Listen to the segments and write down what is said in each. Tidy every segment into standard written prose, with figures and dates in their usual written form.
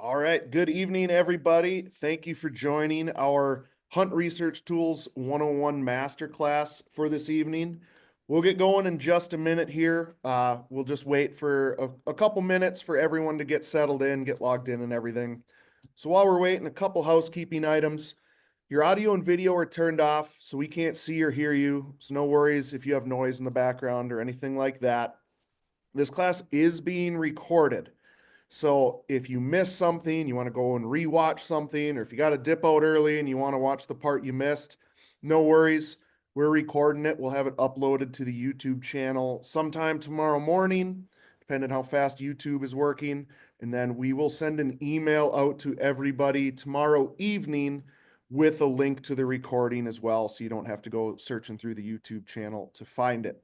All right. Good evening, everybody. Thank you for joining our Hunt Research Tools 101 Masterclass for this evening. We'll get going in just a minute here. We'll just wait for a couple minutes for everyone to get settled in, get logged in and everything. So while we're waiting, a couple housekeeping items. Your audio and video are turned off, so we can't see or hear you. So no worries if you have noise in the background or anything like that. This class is being recorded. So if you miss something, you want to go and rewatch something, or if you got to dip out early and you want to watch the part you missed, no worries. We're recording it. We'll have it uploaded to the YouTube channel sometime tomorrow morning, depending how fast YouTube is working. And then we will send an email out to everybody tomorrow evening with a link to the recording as well, so you don't have to go searching through the YouTube channel to find it.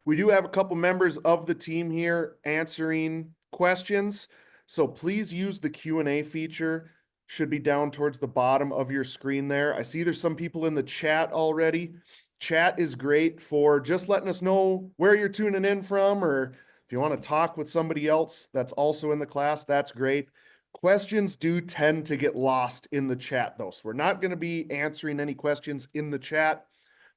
We do have a couple members of the team here answering questions, so please use the Q&A feature. Should be down towards the bottom of your screen there. I see there's some people in the chat already. Chat is great for just letting us know where you're tuning in from, or if you want to talk with somebody else that's also in the class, that's great. Questions do tend to get lost in the chat though, so we're not going to be answering any questions in the chat.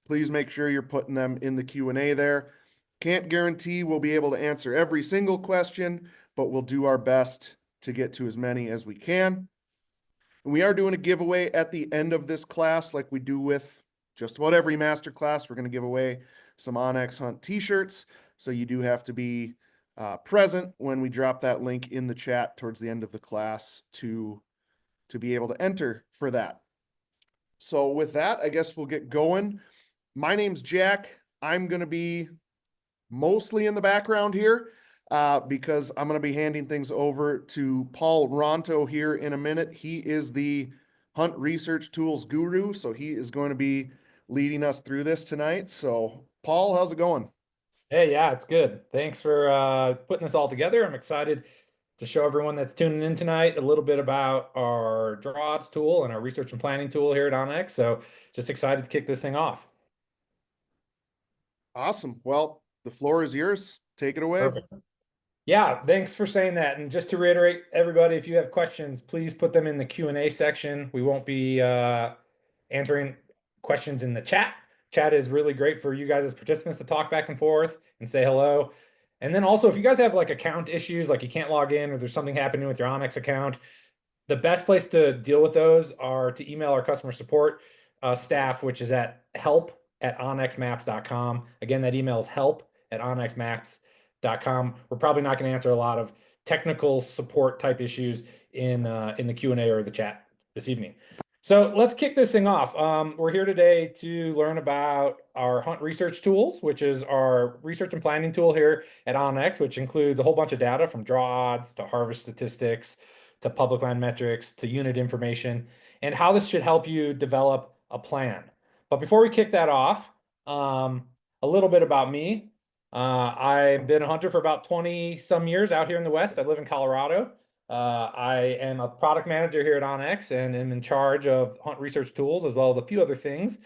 Please make sure you're putting them in the Q&A there. Can't guarantee we'll be able to answer every single question, but we'll do our best to get to as many as we can. And we are doing a giveaway at the end of this class, like we do with just about every master class. We're going to give away some onX Hunt t-shirts. So you do have to be present when we drop that link in the chat towards the end of the class to be able to enter for that. So with that, I guess we'll get going. My name's Jack. I'm going to be mostly in the background here because I'm going to be handing things over to Paul Ronto here in a minute. He is the Hunt Research Tools guru, so he is going to be leading us through this tonight. So Paul, how's it going? Hey, yeah, it's good. Thanks for putting this all together. I'm excited to show everyone that's tuning in tonight a little bit about our draw odds tool and our research and planning tool here at onX. So just excited to kick this thing off. Awesome. Well, the floor is yours. Take it away. Perfect. Yeah, thanks for saying that. And just to reiterate, everybody, if you have questions, please put them in the Q&A section. We won't be answering questions in the chat. Chat is really great for you guys as participants to talk back and forth and say hello. And then also, if you guys have like account issues, like you can't log in or there's something happening with your onX account, the best place to deal with those are to email our customer support staff, which is at help@onxmaps.com. Again, that email is help@onxmaps.com. We're probably not going to answer a lot of technical support type issues in the Q&A or the chat this evening. So let's kick this thing off. We're here today to learn about our Hunt Research Tools, which is our research and planning tool here at onX, which includes a whole bunch of data from draw odds to harvest statistics to public land metrics to unit information, and how this should help you develop a plan. But before we kick that off, a little bit about me. I've been a hunter for about 20 some years out here in the West. I live in Colorado. I am a product manager here at onX and am in charge of Hunt Research Tools as well as a few other things.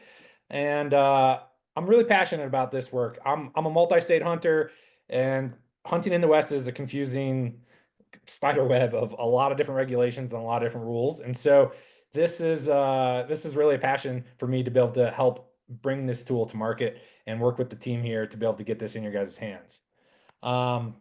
And I'm really passionate about this work. I'm a multi-state hunter, and hunting in the West is a confusing spider web of a lot of different regulations and a lot of different rules. And so this is really a passion for me to be able to help bring this tool to market and work with the team here to be able to get this in your guys' hands. So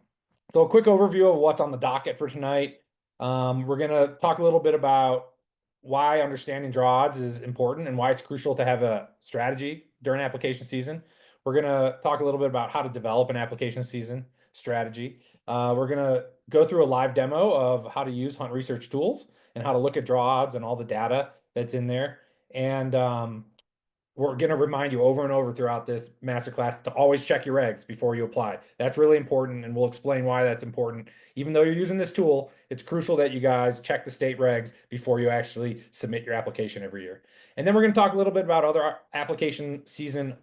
a quick overview of what's on the docket for tonight. We're going to talk a little bit about why understanding draw odds is important and why it's crucial to have a strategy during application season. We're going to talk a little bit about how to develop an application season strategy. We're going to go through a live demo of how to use Hunt Research Tools and how to look at draw odds and all the data that's in there. And we're going to remind you over and over throughout this masterclass to always check your regs before you apply. That's really important, and we'll explain why that's important. Even though you're using this tool, it's crucial that you guys check the state regs before you actually submit your application every year. And then we're going to talk a little bit about other application season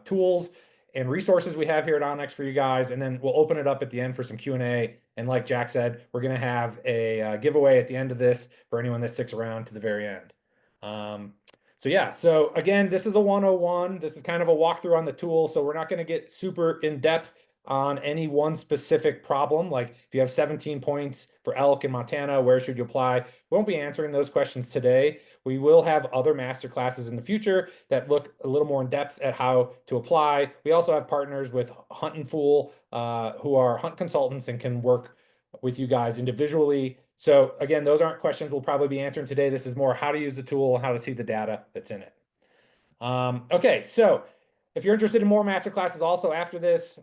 tools and resources we have here at onX for you guys, and then we'll open it up at the end for some Q&A. And like Jack said, we're going to have a giveaway at the end of this for anyone that sticks around to the very end. So again, this is a 101. This is kind of a walkthrough on the tool, so we're not going to get super in depth on any one specific problem. Like if you have 17 points for elk in Montana, where should you apply? We won't be answering those questions today. We will have other master classes in the future that look a little more in depth at how to apply. We also have partners with Hunt and Fool, who are hunt consultants and can work with you guys individually. So again, those aren't questions we'll probably be answering today. This is more how to use the tool and how to see the data that's in it. Okay, so if you're interested in more master classes also after this,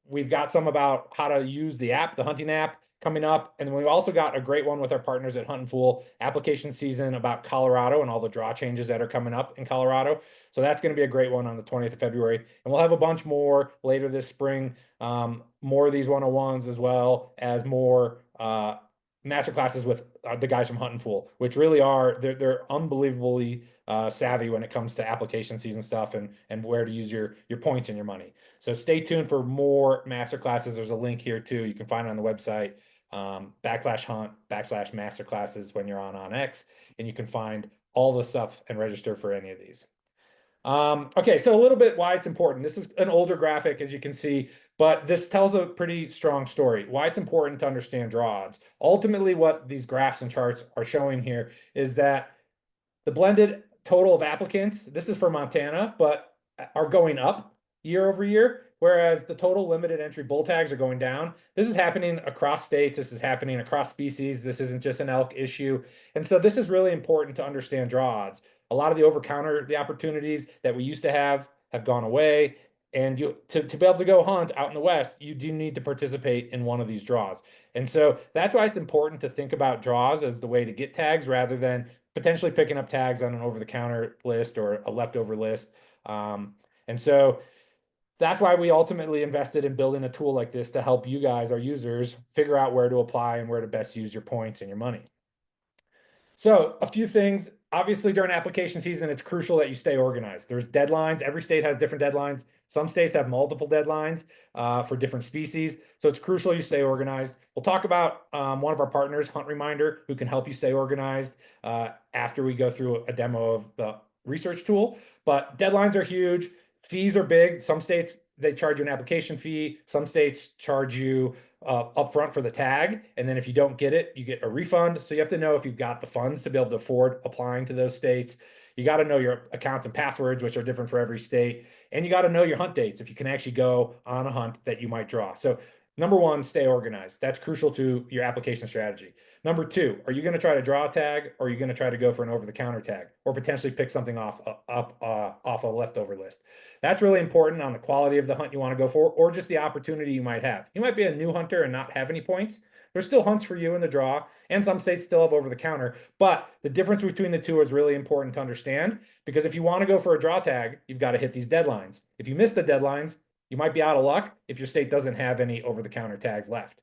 we've got some about how to use the app, the hunting app, coming up. And then we've also got a great one with our partners at Hunt and Fool application season about Colorado and all the draw changes that are coming up in Colorado. So that's going to be a great one on the 20th of February. And we'll have a bunch more later this spring, more of these 101s as well as more master classes with the guys from Hunt and Fool, which really are, they're unbelievably savvy when it comes to application season stuff and where to use your points and your money. So stay tuned for more master classes. There's a link here too. You can find it on the website, /hunt/masterclasses when you're on onX, and you can find all the stuff and register for any of these. Okay, so a little bit why it's important. This is an older graphic, as you can see, but this tells a pretty strong story. Why it's important to understand draw odds. Ultimately, what these graphs and charts are showing here is that the blended total of applicants, this is for Montana, but are going up year over year, whereas the total limited entry bull tags are going down. This is happening across states. This is happening across species. This isn't just an elk issue. And so this is really important to understand draw odds. A lot of the over-counter, the opportunities that we used to have gone away. And to be able to go hunt out in the West, you do need to participate in one of these draws. And so that's why it's important to think about draws as the way to get tags rather than potentially picking up tags on an over-the-counter list or a leftover list. And so that's why we ultimately invested in building a tool like this to help you guys, our users, figure out where to apply and where to best use your points and your money. So a few things, obviously during application season, it's crucial that you stay organized. There's deadlines. Every state has different deadlines. Some states have multiple deadlines for different species. So it's crucial you stay organized. We'll talk about one of our partners, Hunt Reminder, who can help you stay organized after we go through a demo of the research tool. But deadlines are huge. Fees are big. Some states, they charge you an application fee. Some states charge you upfront for the tag. And then if you don't get it, you get a refund. So you have to know if you've got the funds to be able to afford applying to those states. You got to know your accounts and passwords, which are different for every state. And you got to know your hunt dates if you can actually go on a hunt that you might draw. So number one, stay organized. That's crucial to your application strategy. Number two, are you going to try to draw a tag or are you going to try to go for an over-the-counter tag or potentially pick something off a leftover list? That's really important on the quality of the hunt you want to go for or just the opportunity you might have. You might be a new hunter and not have any points. There's still hunts for you in the draw, and some states still have over-the-counter. But the difference between the two is really important to understand because if you want to go for a draw tag, you've got to hit these deadlines. If you miss the deadlines, you might be out of luck if your state doesn't have any over-the-counter tags left.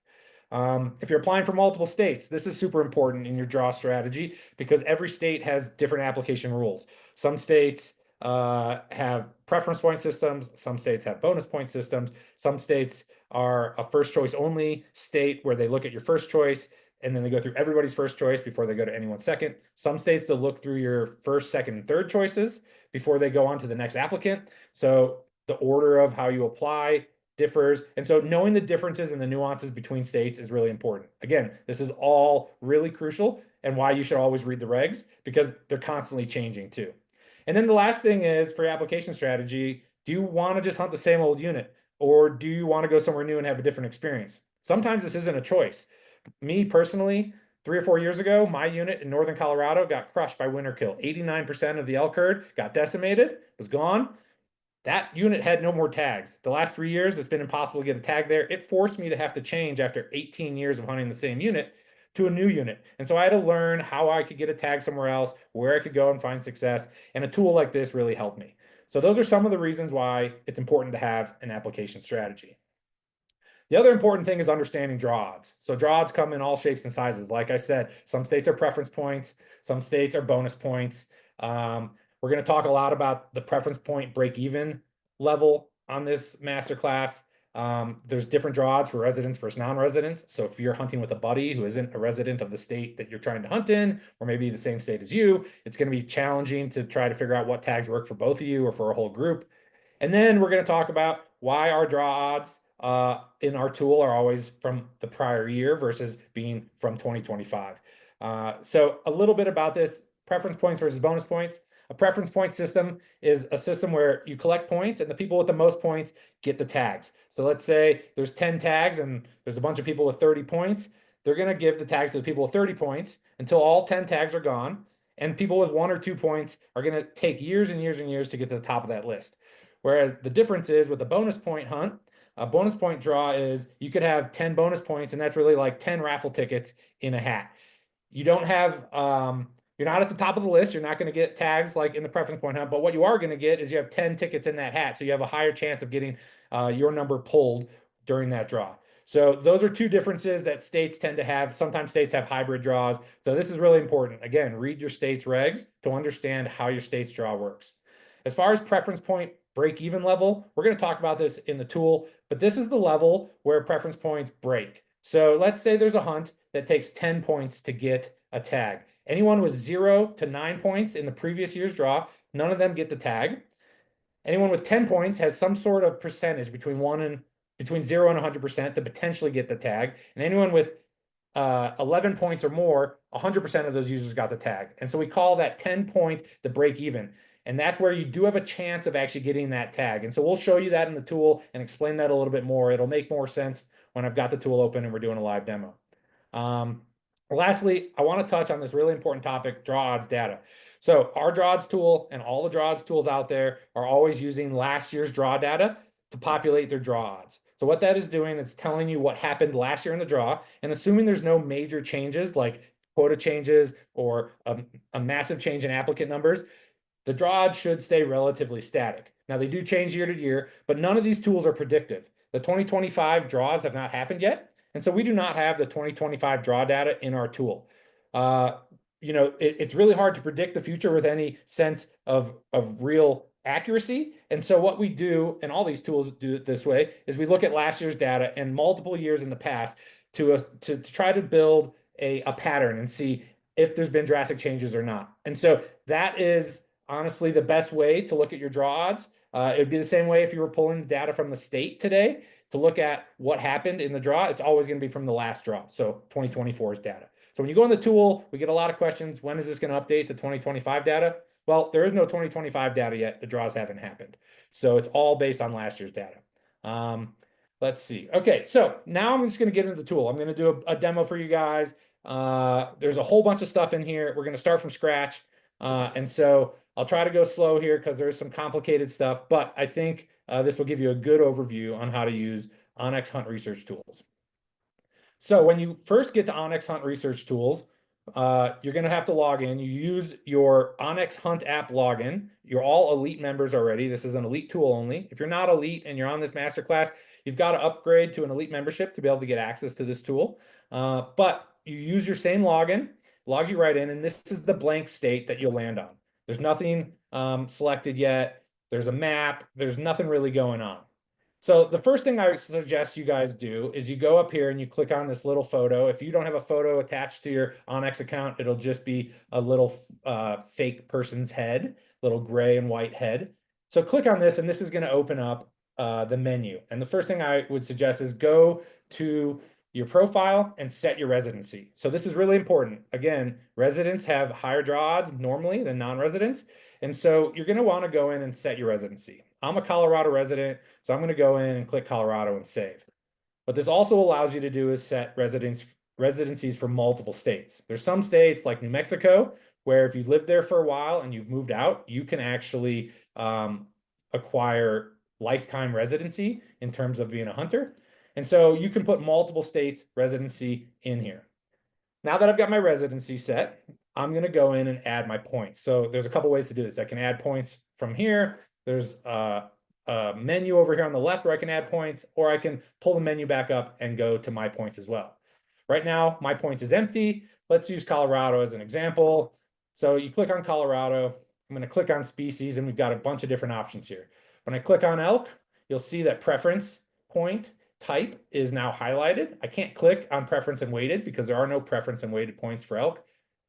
If you're applying for multiple states, this is super important in your draw strategy because every state has different application rules. Some states have preference point systems. Some states have bonus point systems. Some states are a first choice only state where they look at your first choice and then they go through everybody's first choice before they go to anyone's second. Some states, they'll look through your first, second, and third choices before they go on to the next applicant. So the order of how you apply differs. And so knowing the differences and the nuances between states is really important. Again, this is all really crucial and why you should always read the regs because they're constantly changing too. And then the last thing is for your application strategy, do you want to just hunt the same old unit or do you want to go somewhere new and have a different experience? Sometimes this isn't a choice. Me personally, 3 or 4 years ago, my unit in northern Colorado got crushed by winter kill. 89% of the elk herd got decimated, was gone. That unit had no more tags. The last 3 years, it's been impossible to get a tag there. It forced me to have to change after 18 years of hunting the same unit to a new unit. And so I had to learn how I could get a tag somewhere else, where I could go and find success. And a tool like this really helped me. So those are some of the reasons why it's important to have an application strategy. The other important thing is understanding draw odds. So draw odds come in all shapes and sizes. Like I said, some states are preference points, some states are bonus points. We're going to talk a lot about the preference point break-even level on this masterclass. There's different draw odds for residents versus non-residents. So if you're hunting with a buddy who isn't a resident of the state that you're trying to hunt in, or maybe the same state as you, it's going to be challenging to try to figure out what tags work for both of you or for a whole group. And then we're going to talk about why our draw odds in our tool are always from the prior year versus being from 2025. So a little bit about this preference points versus bonus points. A preference point system is a system where you collect points and the people with the most points get the tags. So let's say there's 10 tags and there's a bunch of people with 30 points. They're going to give the tags to the people with 30 points until all 10 tags are gone. And people with 1 or 2 points are going to take years and years and years to get to the top of that list. Whereas the difference is with a bonus point hunt, a bonus point draw is you could have 10 bonus points, and that's really like 10 raffle tickets in a hat. You don't have, you're not at the top of the list. You're not going to get tags like in the preference point hunt, but what you are going to get is you have 10 tickets in that hat. So you have a higher chance of getting your number pulled during that draw. So those are two differences that states tend to have. Sometimes states have hybrid draws. So this is really important. Again, read your state's regs to understand how your state's draw works. As far as preference point break even level, we're going to talk about this in the tool, but this is the level where preference points break. So let's say there's a hunt that takes 10 points to get a tag. Anyone with 0 to 9 points in the previous year's draw, none of them get the tag. Anyone with 10 points has some sort of percentage between 0 and 100% to potentially get the tag. And anyone with 11 points or more, 100% of those users got the tag. And so we call that 10 point the break even. And that's where you do have a chance of actually getting that tag. And so we'll show you that in the tool and explain that a little bit more. It'll make more sense when I've got the tool open and we're doing a live demo. Lastly, I want to touch on this really important topic, draw odds data. So our draw odds tool and all the draw odds tools out there are always using last year's draw data to populate their draw odds. So what that is doing is telling you what happened last year in the draw, and assuming there's no major changes like quota changes or a massive change in applicant numbers, the draw odds should stay relatively static. Now they do change year to year, but none of these tools are predictive. The 2025 draws have not happened yet, and so we do not have the 2025 draw data in our tool. It's really hard to predict the future with any sense of real accuracy. And so what we do, and all these tools do it this way, is we look at last year's data and multiple years in the past to try to build a pattern and see if there's been drastic changes or not. And so that is honestly the best way to look at your draw odds. It would be the same way if you were pulling the data from the state today to look at what happened in the draw. It's always going to be from the last draw, so 2024's data. So when you go in the tool, we get a lot of questions. When is this going to update the 2025 data? Well, there is no 2025 data yet. The draws haven't happened. So it's all based on last year's data. Let's see. Okay, so now I'm just going to get into the tool. I'm going to do a demo for you guys. There's a whole bunch of stuff in here. We're going to start from scratch. And so I'll try to go slow here because there's some complicated stuff, but I think this will give you a good overview on how to use onX Hunt Research Tools. So when you first get to onX Hunt Research Tools, you're going to have to log in. You use your onX Hunt app login. You're all elite members already. This is an elite tool only. If you're not elite and you're on this masterclass, you've got to upgrade to an elite membership to be able to get access to this tool. But you use your same login, logs you right in, and this is the blank state that you'll land on. There's nothing selected yet. There's a map. There's nothing really going on. So the first thing I suggest you guys do is you go up here and you click on this little photo. If you don't have a photo attached to your onX account, it'll just be a little fake person's head, little gray and white head. So click on this and this is going to open up the menu. And the first thing I would suggest is go to your profile and set your residency. So this is really important. Again, residents have higher draw odds normally than non-residents. And so you're going to want to go in and set your residency. I'm a Colorado resident, so I'm going to go in and click Colorado and save. What this also allows you to do is set residencies for multiple states. There's some states like New Mexico, where if you've lived there for a while and you've moved out, you can actually acquire lifetime residency in terms of being a hunter. And so you can put multiple states residency in here. Now that I've got my residency set, I'm going to go in and add my points. So there's a couple ways to do this. I can add points from here. There's a menu over here on the left where I can add points, or I can pull the menu back up and go to my points as well. Right now, my points is empty. Let's use Colorado as an example. So you click on Colorado. I'm going to click on species, and we've got a bunch of different options here. When I click on elk, you'll see that preference point type is now highlighted. I can't click on preference and weighted because there are no preference and weighted points for elk.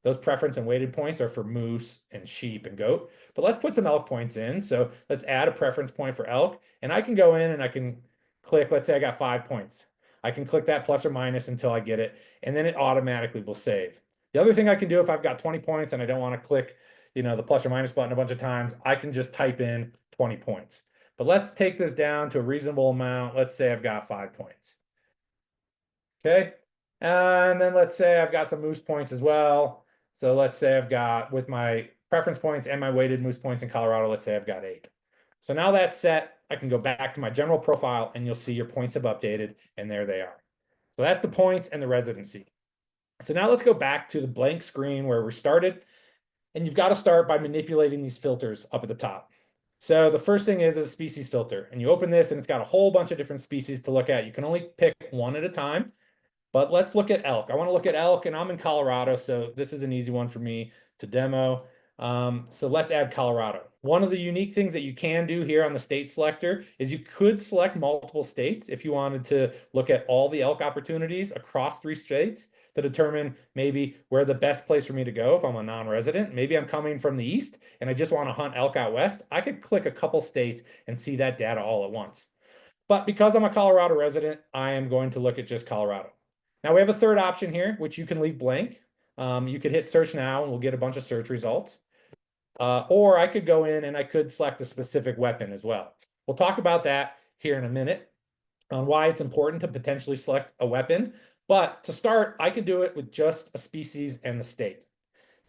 Those preference and weighted points are for moose and sheep and goat. But let's put some elk points in. So let's add a preference point for elk. And I can go in and I can click, let's say I got 5 points. I can click that plus or minus until I get it, and then it automatically will save. The other thing I can do if I've got 20 points and I don't want to click, the plus or minus button a bunch of times, I can just type in 20 points. But let's take this down to a reasonable amount. Let's say I've got 5 points. Okay. And then let's say I've got some moose points as well. So let's say I've got, with my preference points and my weighted moose points in Colorado, let's say I've got 8. So now that's set, I can go back to my general profile and you'll see your points have updated, and there they are. So that's the points and the residency. So now let's go back to the blank screen where we started. And you've got to start by manipulating these filters up at the top. So the first thing is a species filter. And you open this and it's got a whole bunch of different species to look at. You can only pick one at a time. But let's look at elk. I want to look at elk, and I'm in Colorado, so this is an easy one for me to demo. So let's add Colorado. One of the unique things that you can do here on the state selector is you could select multiple states if you wanted to look at all the elk opportunities across 3 states to determine maybe where the best place for me to go if I'm a non-resident. Maybe I'm coming from the east and I just want to hunt elk out west. I could click a couple states and see that data all at once. But because I'm a Colorado resident, I am going to look at just Colorado. Now we have a third option here, which you can leave blank. You could hit search now and we'll get a bunch of search results. Or I could go in and I could select a specific weapon as well. We'll talk about that here in a minute on why it's important to potentially select a weapon. But to start, I could do it with just a species and the state.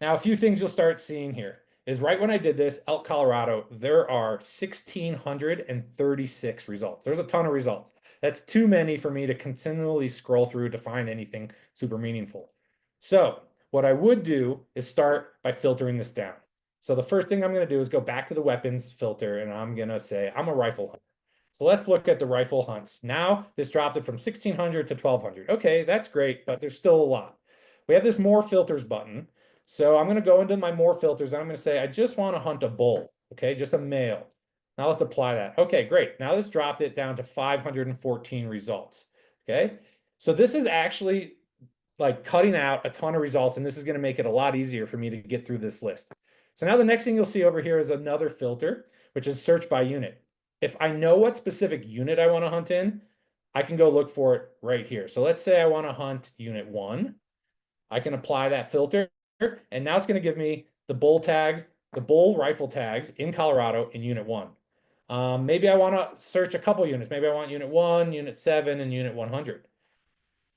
Now, a few things you'll start seeing here is right when I did this, Elk, Colorado, there are 1,636 results. There's a ton of results. That's too many for me to continually scroll through to find anything super meaningful. So what I would do is start by filtering this down. So the first thing I'm going to do is go back to the weapons filter, and I'm going to say I'm a rifle hunter. So let's look at the rifle hunts. Now this dropped it from 1,600 to 1,200. Okay, that's great, but there's still a lot. We have this more filters button. So I'm going to go into my more filters, and I'm going to say, I just want to hunt a bull, okay, just a male. Now let's apply that. Okay, great. Now this dropped it down to 514 results, okay? So this is actually like cutting out a ton of results, and this is going to make it a lot easier for me to get through this list. So now the next thing you'll see over here is another filter, which is search by unit. If I know what specific unit I want to hunt in, I can go look for it right here. So let's say I want to hunt unit 1. I can apply that filter, and now it's going to give me the bull tags, the bull rifle tags in Colorado in unit 1. Maybe I want to search a couple units. Maybe I want unit 1, unit 7, and unit 100.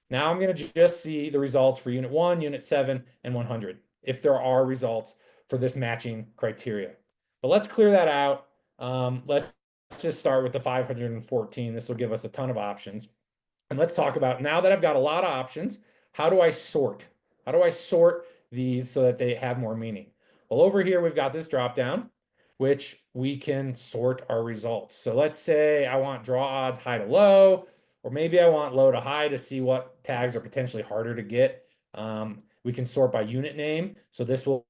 Now I'm going to just see the results for unit 1, unit 7, and 100, if there are results for this matching criteria. But let's clear that out. Let's just start with the 514. This will give us a ton of options. And let's talk about, now that I've got a lot of options, how do I sort? How do I sort these so that they have more meaning? Well, over here, we've got this drop down, which we can sort our results. So let's say I want draw odds high to low, or maybe I want low to high to see what tags are potentially harder to get. We can sort by unit name. So this will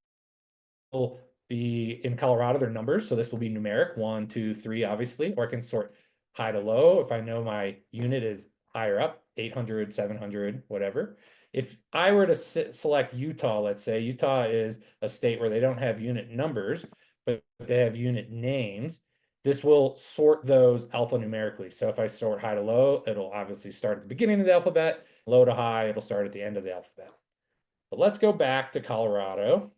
be in Colorado, their numbers. So this will be numeric, 1, 2, 3, obviously, or I can sort high to low if I know my unit is higher up, 800, 700, whatever. If I were to select Utah, let's say Utah is a state where they don't have unit numbers, but they have unit names. This will sort those alphanumerically. So if I sort high to low, it'll obviously start at the beginning of the alphabet. Low to high, it'll start at the end of the alphabet. But let's go back to Colorado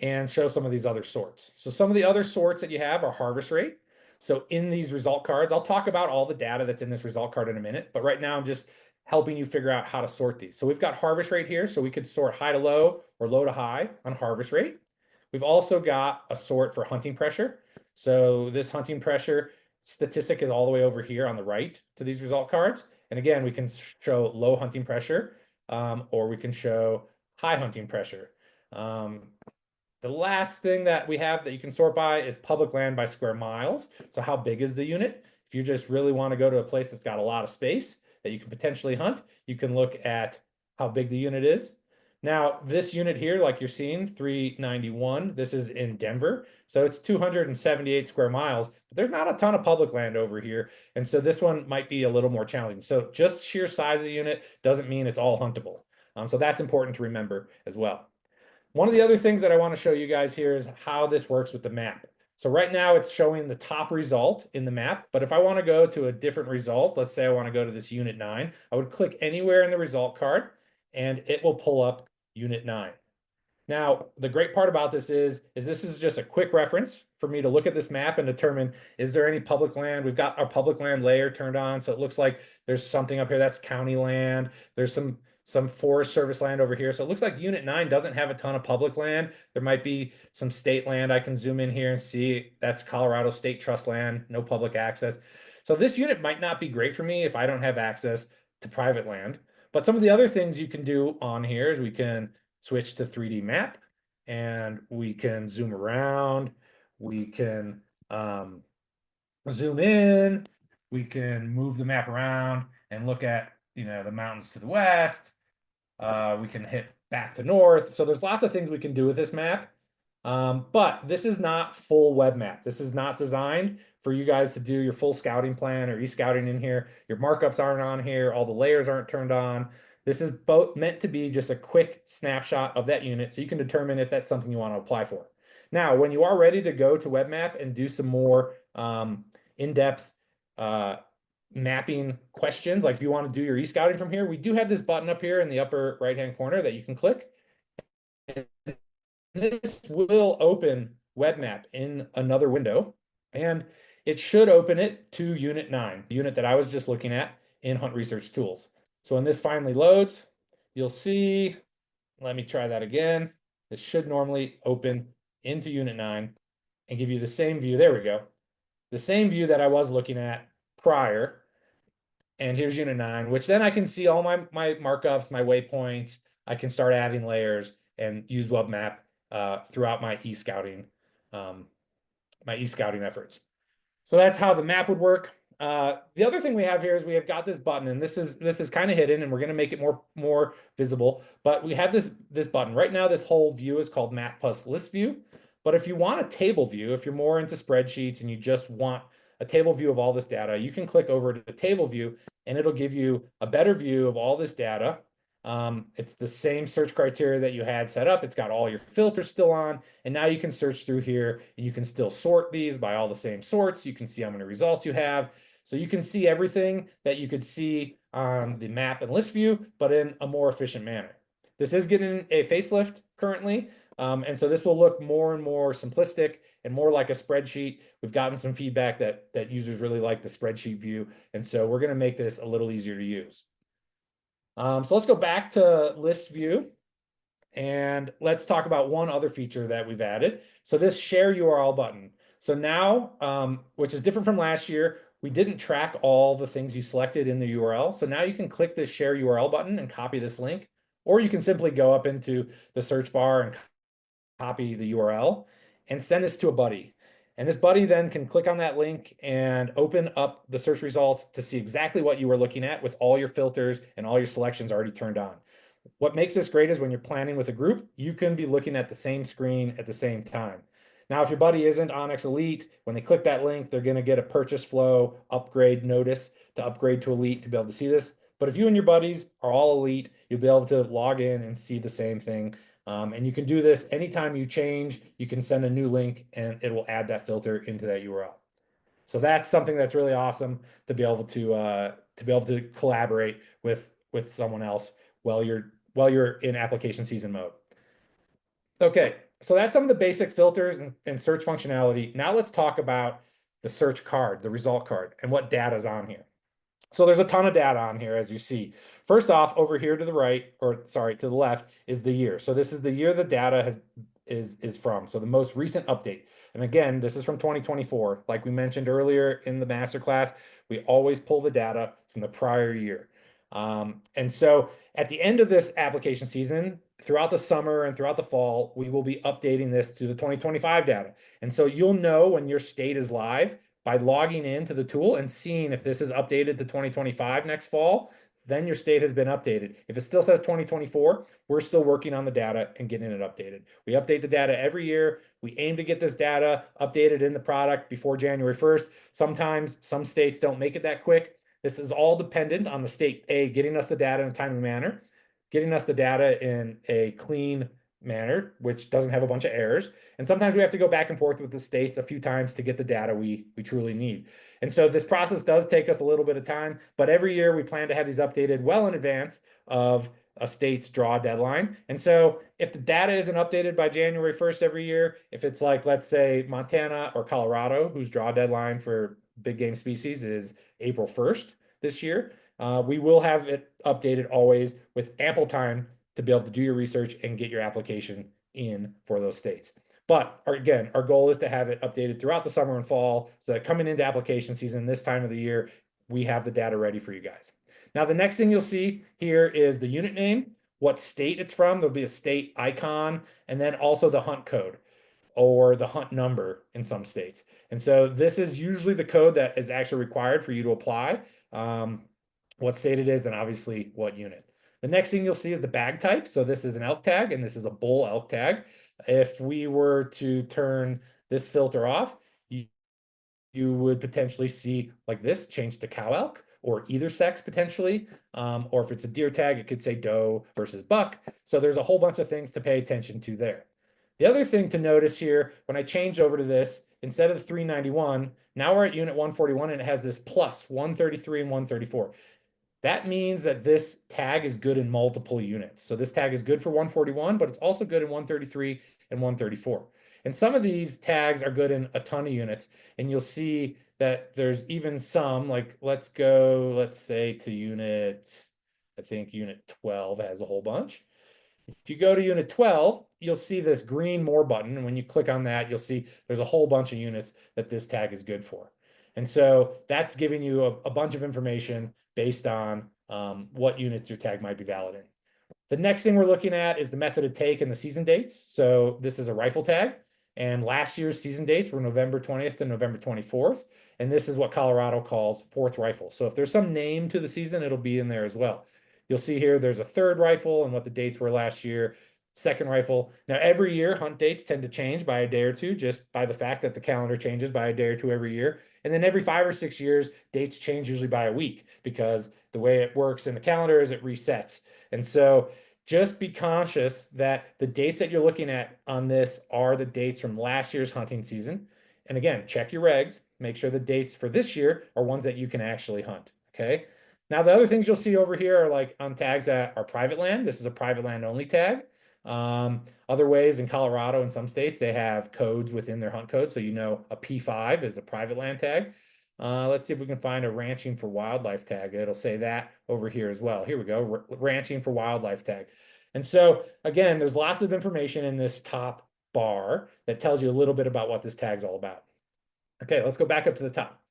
and show some of these other sorts. So some of the other sorts that you have are harvest rate. So in these result cards, I'll talk about all the data that's in this result card in a minute, but right now I'm just helping you figure out how to sort these. So we've got harvest rate here, so we could sort high to low or low to high on harvest rate. We've also got a sort for hunting pressure. So this hunting pressure statistic is all the way over here on the right to these result cards. And again, we can show low hunting pressure, or we can show high hunting pressure. The last thing that we have that you can sort by is public land by square miles. So how big is the unit? If you just really want to go to a place that's got a lot of space that you can potentially hunt, you can look at how big the unit is. Now, this unit here, like you're seeing, 391, this is in Denver. So it's 278 square miles, but there's not a ton of public land over here. And so this one might be a little more challenging. So just sheer size of the unit doesn't mean it's all huntable. So that's important to remember as well. One of the other things that I want to show you guys here is how this works with the map. So right now it's showing the top result in the map, but if I want to go to a different result, let's say I want to go to this unit 9, I would click anywhere in the result card and it will pull up unit 9. Now, the great part about this is this is just a quick reference for me to look at this map and determine, is there any public land? We've got our public land layer turned on, so it looks like there's something up here that's county land. There's some Forest Service land over here. So it looks like Unit 9 doesn't have a ton of public land. There might be some state land. I can zoom in here and see that's Colorado State Trust land, no public access. So this unit might not be great for me if I don't have access to private land. But some of the other things you can do on here is we can switch to 3D map and we can zoom around. We can zoom in. We can move the map around and look at, the mountains to the west. We can hit back to north. So there's lots of things we can do with this map. But this is not full web map. This is not designed for you guys to do your full scouting plan or e-scouting in here. Your markups aren't on here. All the layers aren't turned on. This is both meant to be just a quick snapshot of that unit so you can determine if that's something you want to apply for. Now, when you are ready to go to web map and do some more in-depth mapping questions, like if you want to do your e-scouting from here, we do have this button up here in the upper right-hand corner that you can click. This will open web map in another window, and it should open it to unit 9, the unit that I was just looking at in Hunt Research Tools. So when this finally loads, you'll see, let me try that again. This should normally open into unit 9 and give you the same view. There we go. The same view that I was looking at prior. And here's unit 9, which then I can see all my markups, my waypoints. I can start adding layers and use web map throughout my e-scouting efforts. So that's how the map would work. The other thing we have here is we have got this button, and this is kind of hidden, and we're going to make it more visible. But we have this button right now. This whole view is called Map Plus List View. But if you want a table view, if you're more into spreadsheets and you just want a table view of all this data, you can click over to the table view, and it'll give you a better view of all this data. It's the same search criteria that you had set up. It's got all your filters still on, and now you can search through here and you can still sort these by all the same sorts. You can see how many results you have. So you can see everything that you could see on the map and list view, but in a more efficient manner. This is getting a facelift currently. And so this will look more and more simplistic and more like a spreadsheet. We've gotten some feedback that users really like the spreadsheet view. And so we're going to make this a little easier to use. So let's go back to list view and let's talk about one other feature that we've added. So this share URL button. So now, which is different from last year, we didn't track all the things you selected in the URL. So now you can click this share URL button and copy this link, or you can simply go up into the search bar and copy the URL and send this to a buddy. And this buddy then can click on that link and open up the search results to see exactly what you were looking at with all your filters and all your selections already turned on. What makes this great is when you're planning with a group, you can be looking at the same screen at the same time. Now, if your buddy isn't onX Elite, when they click that link, they're going to get a purchase flow upgrade notice to upgrade to Elite to be able to see this. But if you and your buddies are all Elite, you'll be able to log in and see the same thing. And you can do this anytime you change. You can send a new link and it will add that filter into that URL. So that's something that's really awesome to be able to collaborate with someone else while you're in application season mode. Okay, so that's some of the basic filters and search functionality. Now let's talk about the search card, the result card, and what data is on here. So there's a ton of data on here, as you see. First off, over here to the right, or sorry, to the left, is the year. So this is the year the data is from. So the most recent update. And again, this is from 2024. Like we mentioned earlier in the masterclass, we always pull the data from the prior year. And so at the end of this application season, throughout the summer and throughout the fall, we will be updating this to the 2025 data. And so you'll know when your state is live by logging into the tool and seeing if this is updated to 2025 next fall, then your state has been updated. If it still says 2024, we're still working on the data and getting it updated. We update the data every year. We aim to get this data updated in the product before January 1st. Sometimes some states don't make it that quick. This is all dependent on the state, A, getting us the data in a timely manner, getting us the data in a clean manner, which doesn't have a bunch of errors. And sometimes we have to go back and forth with the states a few times to get the data we truly need. And so this process does take us a little bit of time, but every year we plan to have these updated well in advance of a state's draw deadline. And so if the data isn't updated by January 1st every year, if it's like, let's say, Montana or Colorado, whose draw deadline for big game species is April 1st this year, we will have it updated always with ample time to be able to do your research and get your application in for those states. But again, our goal is to have it updated throughout the summer and fall so that coming into application season this time of the year, we have the data ready for you guys. Now, the next thing you'll see here is the unit name, what state it's from. There'll be a state icon, and then also the hunt code or the hunt number in some states. And so this is usually the code that is actually required for you to apply, what state it is, and obviously what unit. The next thing you'll see is the bag type. So this is an elk tag, and this is a bull elk tag. If we were to turn this filter off, you would potentially see like this change to cow elk or either sex potentially. Or if it's a deer tag, it could say doe versus buck. So there's a whole bunch of things to pay attention to there. The other thing to notice here, when I change over to this, instead of the 391, now we're at unit 141 and it has this plus 133 and 134. That means that this tag is good in multiple units. So this tag is good for 141, but it's also good in 133 and 134. And some of these tags are good in a ton of units. And you'll see that there's even some, like let's say to unit, I think unit 12 has a whole bunch. If you go to unit 12, you'll see this green more button. And when you click on that, you'll see there's a whole bunch of units that this tag is good for. And so that's giving you a bunch of information based on what units your tag might be valid in. The next thing we're looking at is the method of take and the season dates. So this is a rifle tag. And last year's season dates were November 20th to November 24th. And this is what Colorado calls fourth rifle. So if there's some name to the season, it'll be in there as well. You'll see here there's a third rifle and what the dates were last year, second rifle. Now, every year, hunt dates tend to change by a day or two just by the fact that the calendar changes by a day or two every year. And then every 5 or 6 years, dates change usually by a week because the way it works in the calendar is it resets. And so just be conscious that the dates that you're looking at on this are the dates from last year's hunting season. And again, check your regs, make sure the dates for this year are ones that you can actually hunt, okay? Now, the other things you'll see over here are like on tags that are private land. This is a private land only tag. Other ways in Colorado and some states, they have codes within their hunt code. So you know a P5 is a private land tag. Let's see if we can find a ranching for wildlife tag. It'll say that over here as well. Here we go, ranching for wildlife tag. And so again, there's lots of information in this top bar that tells you a little bit about what this tag's all about. Okay, let's go back up to the top.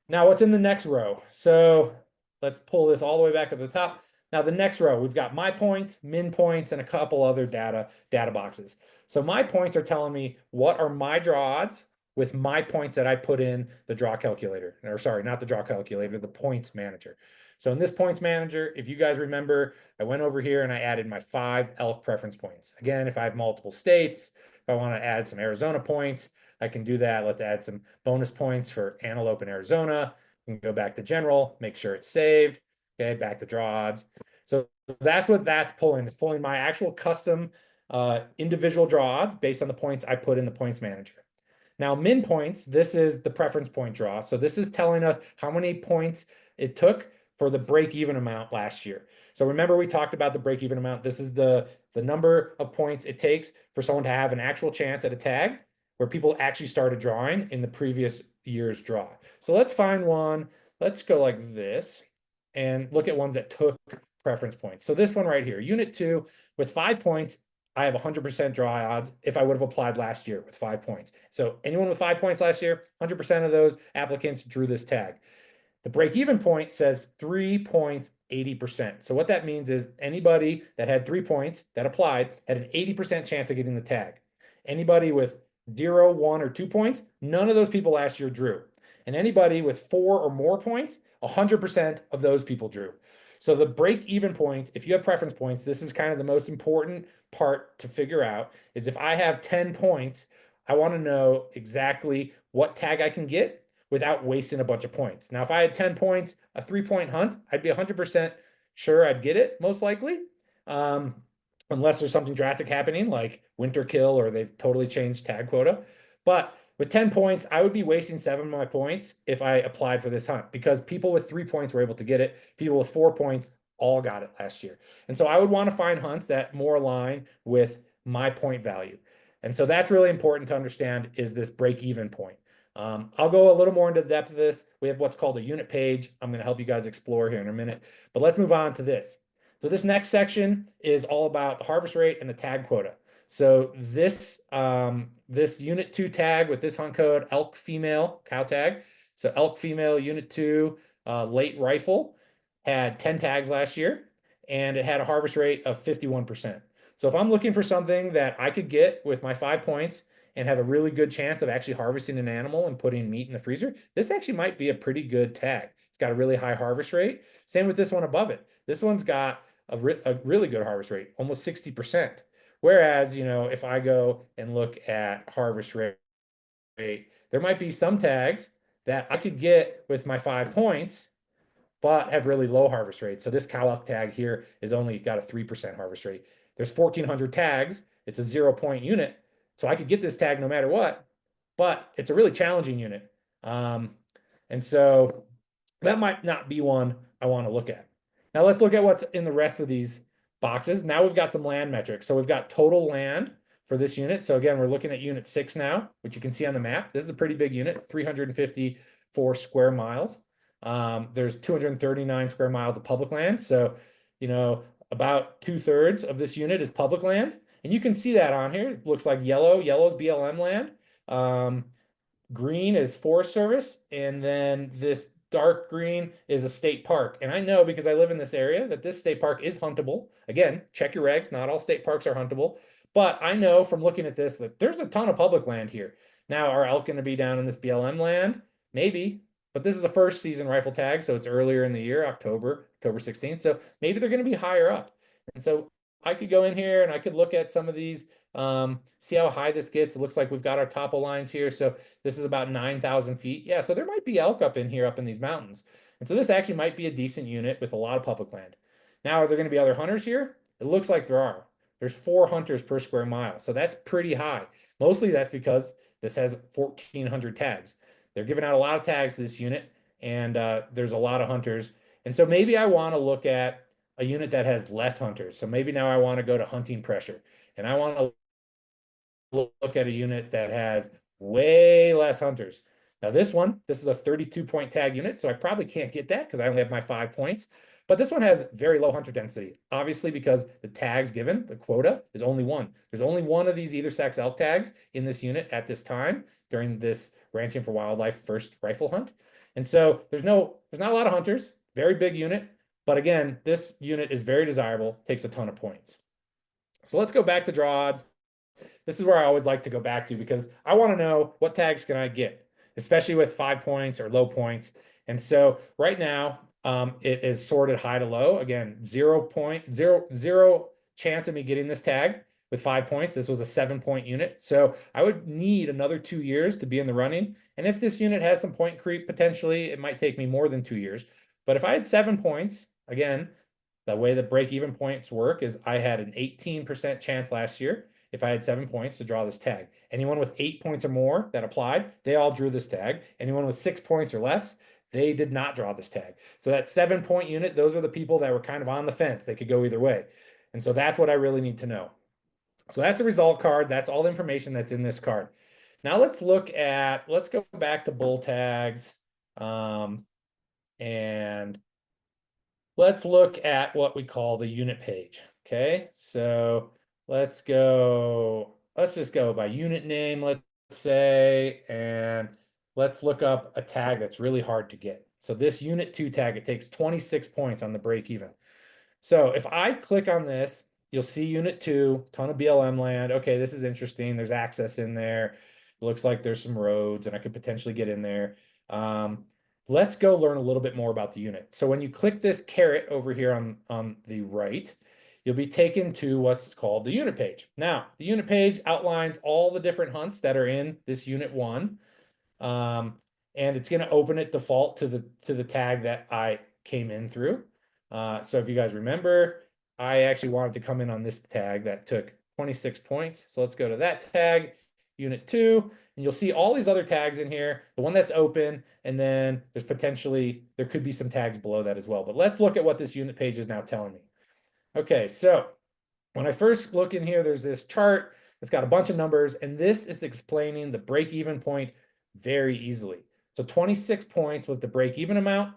Now, what's in the next row? So let's pull this all the way back up to the top. Now, the next row, we've got my points, min points, and a couple other data boxes. So my points are telling me what are my draw odds with my points that I put in the draw calculator. Or sorry, not the draw calculator, the points manager. So in this points manager, if you guys remember, I went over here and I added my 5 elk preference points. Again, if I have multiple states, if I want to add some Arizona points, I can do that. Let's add some bonus points for antelope in Arizona. We can go back to general, make sure it's saved. Okay, back to draw odds. So that's what that's pulling. It's pulling my actual custom individual draw odds based on the points I put in the points manager. Now, min points, this is the preference point draw. So this is telling us how many points it took for the break-even amount last year. So remember we talked about the break-even amount. This is the number of points it takes for someone to have an actual chance at a tag where people actually started drawing in the previous year's draw. So let's find one. Let's go like this and look at ones that took preference points. So this one right here, unit 2 with 5 points, I have 100% draw odds if I would have applied last year with 5 points. So anyone with 5 points last year, 100% of those applicants drew this tag. The break-even point says 3 points, 80%. So what that means is anybody that had 3 points that applied had an 80% chance of getting the tag. Anybody with 0, 1, or 2 points, none of those people last year drew. And anybody with 4 or more points, 100% of those people drew. So the break-even point, if you have preference points, this is kind of the most important part to figure out, is if I have 10 points, I want to know exactly what tag I can get without wasting a bunch of points. Now, if I had 10 points, a 3-point hunt, I'd be 100% sure I'd get it, most likely. unless there's something drastic happening like winter kill or they've totally changed tag quota. But with 10 points, I would be wasting 7 of my points if I applied for this hunt because people with 3 points were able to get it. People with 4 points all got it last year. And so I would want to find hunts that more align with my point value. And so that's really important to understand is this break even point. I'll go a little more into depth of this. We have what's called a unit page. I'm going to help you guys explore here in a minute, but let's move on to this. So this next section is all about the harvest rate and the tag quota. So this unit 2 tag with this hunt code elk female cow tag. So elk female unit 2 late rifle had 10 tags last year and it had a harvest rate of 51%. So if I'm looking for something that I could get with my 5 points and have a really good chance of actually harvesting an animal and putting meat in the freezer, this actually might be a pretty good tag. It's got a really high harvest rate. Same with this one above it. This one's got a really good harvest rate, almost 60%. Whereas, if I go and look at harvest rate, there might be some tags that I could get with my 5 points, but have really low harvest rates. So this cow elk tag here is only got a 3% harvest rate. There's 1,400 tags. It's a 0 point unit. So I could get this tag no matter what, but it's a really challenging unit. And so that might not be one I want to look at. Now let's look at what's in the rest of these boxes. Now we've got some land metrics. So we've got total land for this unit. So again, we're looking at unit 6 now, which you can see on the map. This is a pretty big unit, 354 square miles. There's 239 square miles of public land. So, about 2/3 of this unit is public land. And you can see that on here. It looks like yellow. Yellow is BLM land. Green is Forest Service, and then this dark green is a state park. And I know because I live in this area that this state park is huntable. Again, check your regs. Not all state parks are huntable, but I know from looking at this that there's a ton of public land here. Now, are elk going to be down in this BLM land? Maybe, but this is the first season rifle tag, so it's earlier in the year, October 16th. So maybe they're going to be higher up. And so I could go in here and I could look at some of these, see how high this gets. It looks like we've got our topo lines here. So this is about 9,000 feet. Yeah, so there might be elk up in here, up in these mountains. And so this actually might be a decent unit with a lot of public land. Now, are there going to be other hunters here? It looks like there are. There's 4 hunters per square mile. So that's pretty high. Mostly that's because this has 1,400 tags. They're giving out a lot of tags to this unit, and there's a lot of hunters. And so maybe I want to look at a unit that has less hunters. So maybe now I want to go to hunting pressure, and I want to look at a unit that has way less hunters. Now this is a 32-point tag unit, so I probably can't get that because I only have my 5 points. But this one has very low hunter density, obviously because the tags given, the quota, is only one. There's only one of these either sex elk tags in this unit at this time during this Ranching for Wildlife first rifle hunt. And so there's not a lot of hunters, very big unit. But again, this unit is very desirable, takes a ton of points. So let's go back to draw odds. This is where I always like to go back to because I want to know what tags can I get, especially with 5 points or low points. And so right now, it is sorted high to low. Again, 0.00 chance of me getting this tag with 5 points. This was a 7-point unit. So I would need another 2 years to be in the running. And if this unit has some point creep, potentially, it might take me more than 2 years. But if I had 7 points, again, the way the break-even points work is I had an 18% chance last year if I had 7 points to draw this tag. Anyone with 8 points or more that applied, they all drew this tag. Anyone with 6 points or less, they did not draw this tag. So that 7-point unit, those are the people that were kind of on the fence. They could go either way. And so that's what I really need to know. So that's the result card. That's all the information that's in this card. Now let's go back to bull tags. And let's look at what we call the unit page. Okay, so let's just go by unit name, let's say, and let's look up a tag that's really hard to get. So this unit 2 tag, it takes 26 points on the break even. So if I click on this, you'll see unit 2, ton of BLM land. Okay, this is interesting. There's access in there. It looks like there's some roads and I could potentially get in there. Let's go learn a little bit more about the unit. So when you click this caret over here on the right, you'll be taken to what's called the unit page. Now, the unit page outlines all the different hunts that are in this unit 1. And it's going to open it default to the tag that I came in through. So if you guys remember, I actually wanted to come in on this tag that took 26 points. So let's go to that tag, unit 2, and you'll see all these other tags in here, the one that's open, and then there could be some tags below that as well. But let's look at what this unit page is now telling me. Okay, so when I first look in here, there's this chart that's got a bunch of numbers, and this is explaining the break-even point very easily. So 26 points was the break-even amount.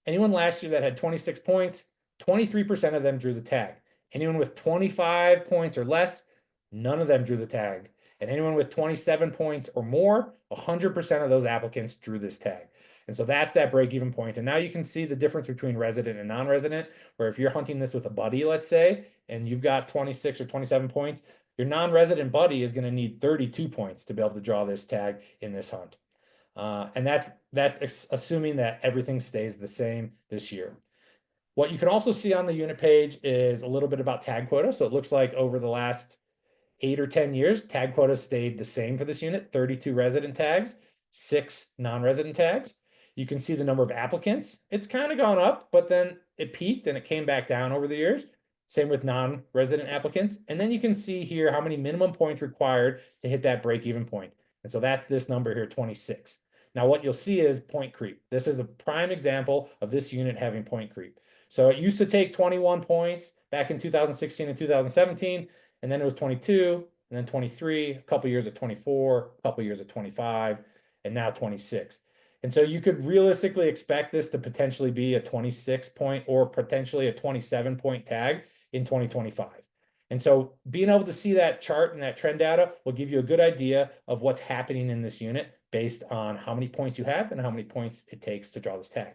Anyone last year that had 26 points, 23% of them drew the tag. Anyone with 25 points or less, none of them drew the tag. And anyone with 27 points or more, 100% of those applicants drew this tag. And so that's that break-even point. And now you can see the difference between resident and non-resident, where if you're hunting this with a buddy, let's say, and you've got 26 or 27 points, your non-resident buddy is going to need 32 points to be able to draw this tag in this hunt. And that's assuming that everything stays the same this year. What you can also see on the unit page is a little bit about tag quota. So it looks like over the last 8 or 10 years, tag quota stayed the same for this unit, 32 resident tags, 6 non-resident tags. You can see the number of applicants. It's kind of gone up, but then it peaked and it came back down over the years. Same with non-resident applicants. And then you can see here how many minimum points required to hit that break-even point. And so that's this number here, 26. Now what you'll see is point creep. This is a prime example of this unit having point creep. So it used to take 21 points back in 2016 and 2017, and then it was 22, and then 23, a couple years at 24, a couple years at 25, and now 26. And so you could realistically expect this to potentially be a 26 point or potentially a 27 point tag in 2025. And so being able to see that chart and that trend data will give you a good idea of what's happening in this unit based on how many points you have and how many points it takes to draw this tag.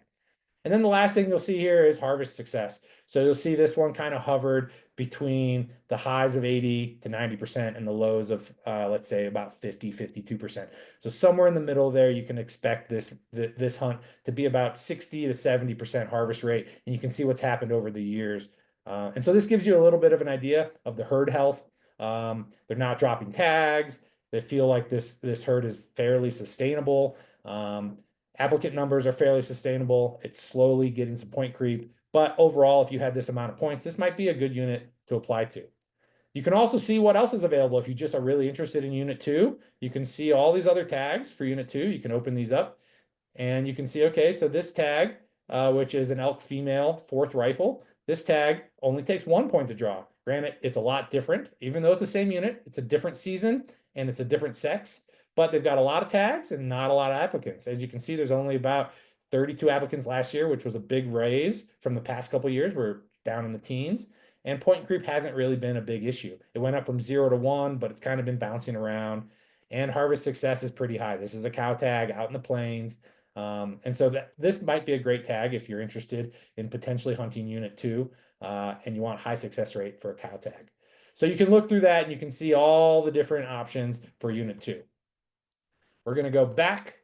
And then the last thing you'll see here is harvest success. So you'll see this one kind of hovered between the highs of 80 to 90% and the lows of, let's say, about 50, 52%. So somewhere in the middle there, you can expect this hunt to be about 60 to 70% harvest rate. And you can see what's happened over the years. And so this gives you a little bit of an idea of the herd health. They're not dropping tags. They feel like this herd is fairly sustainable. Applicant numbers are fairly sustainable. It's slowly getting some point creep. But overall, if you had this amount of points, this might be a good unit to apply to. You can also see what else is available. If you just are really interested in Unit 2, you can see all these other tags for Unit 2. You can open these up and you can see, okay, so this tag, which is an elk female 4th rifle, this tag only takes 1 point to draw. Granted, it's a lot different. Even though it's the same unit, it's a different season and it's a different sex. But they've got a lot of tags and not a lot of applicants. As you can see, there's only about 32 applicants last year, which was a big raise from the past couple of years. We're down in the teens. And point creep hasn't really been a big issue. It went up from 0 to 1, but it's kind of been bouncing around. And harvest success is pretty high. This is a cow tag out in the plains. And so this might be a great tag if you're interested in potentially hunting Unit 2 and you want high success rate for a cow tag. So you can look through that and you can see all the different options for Unit 2. We're going to go back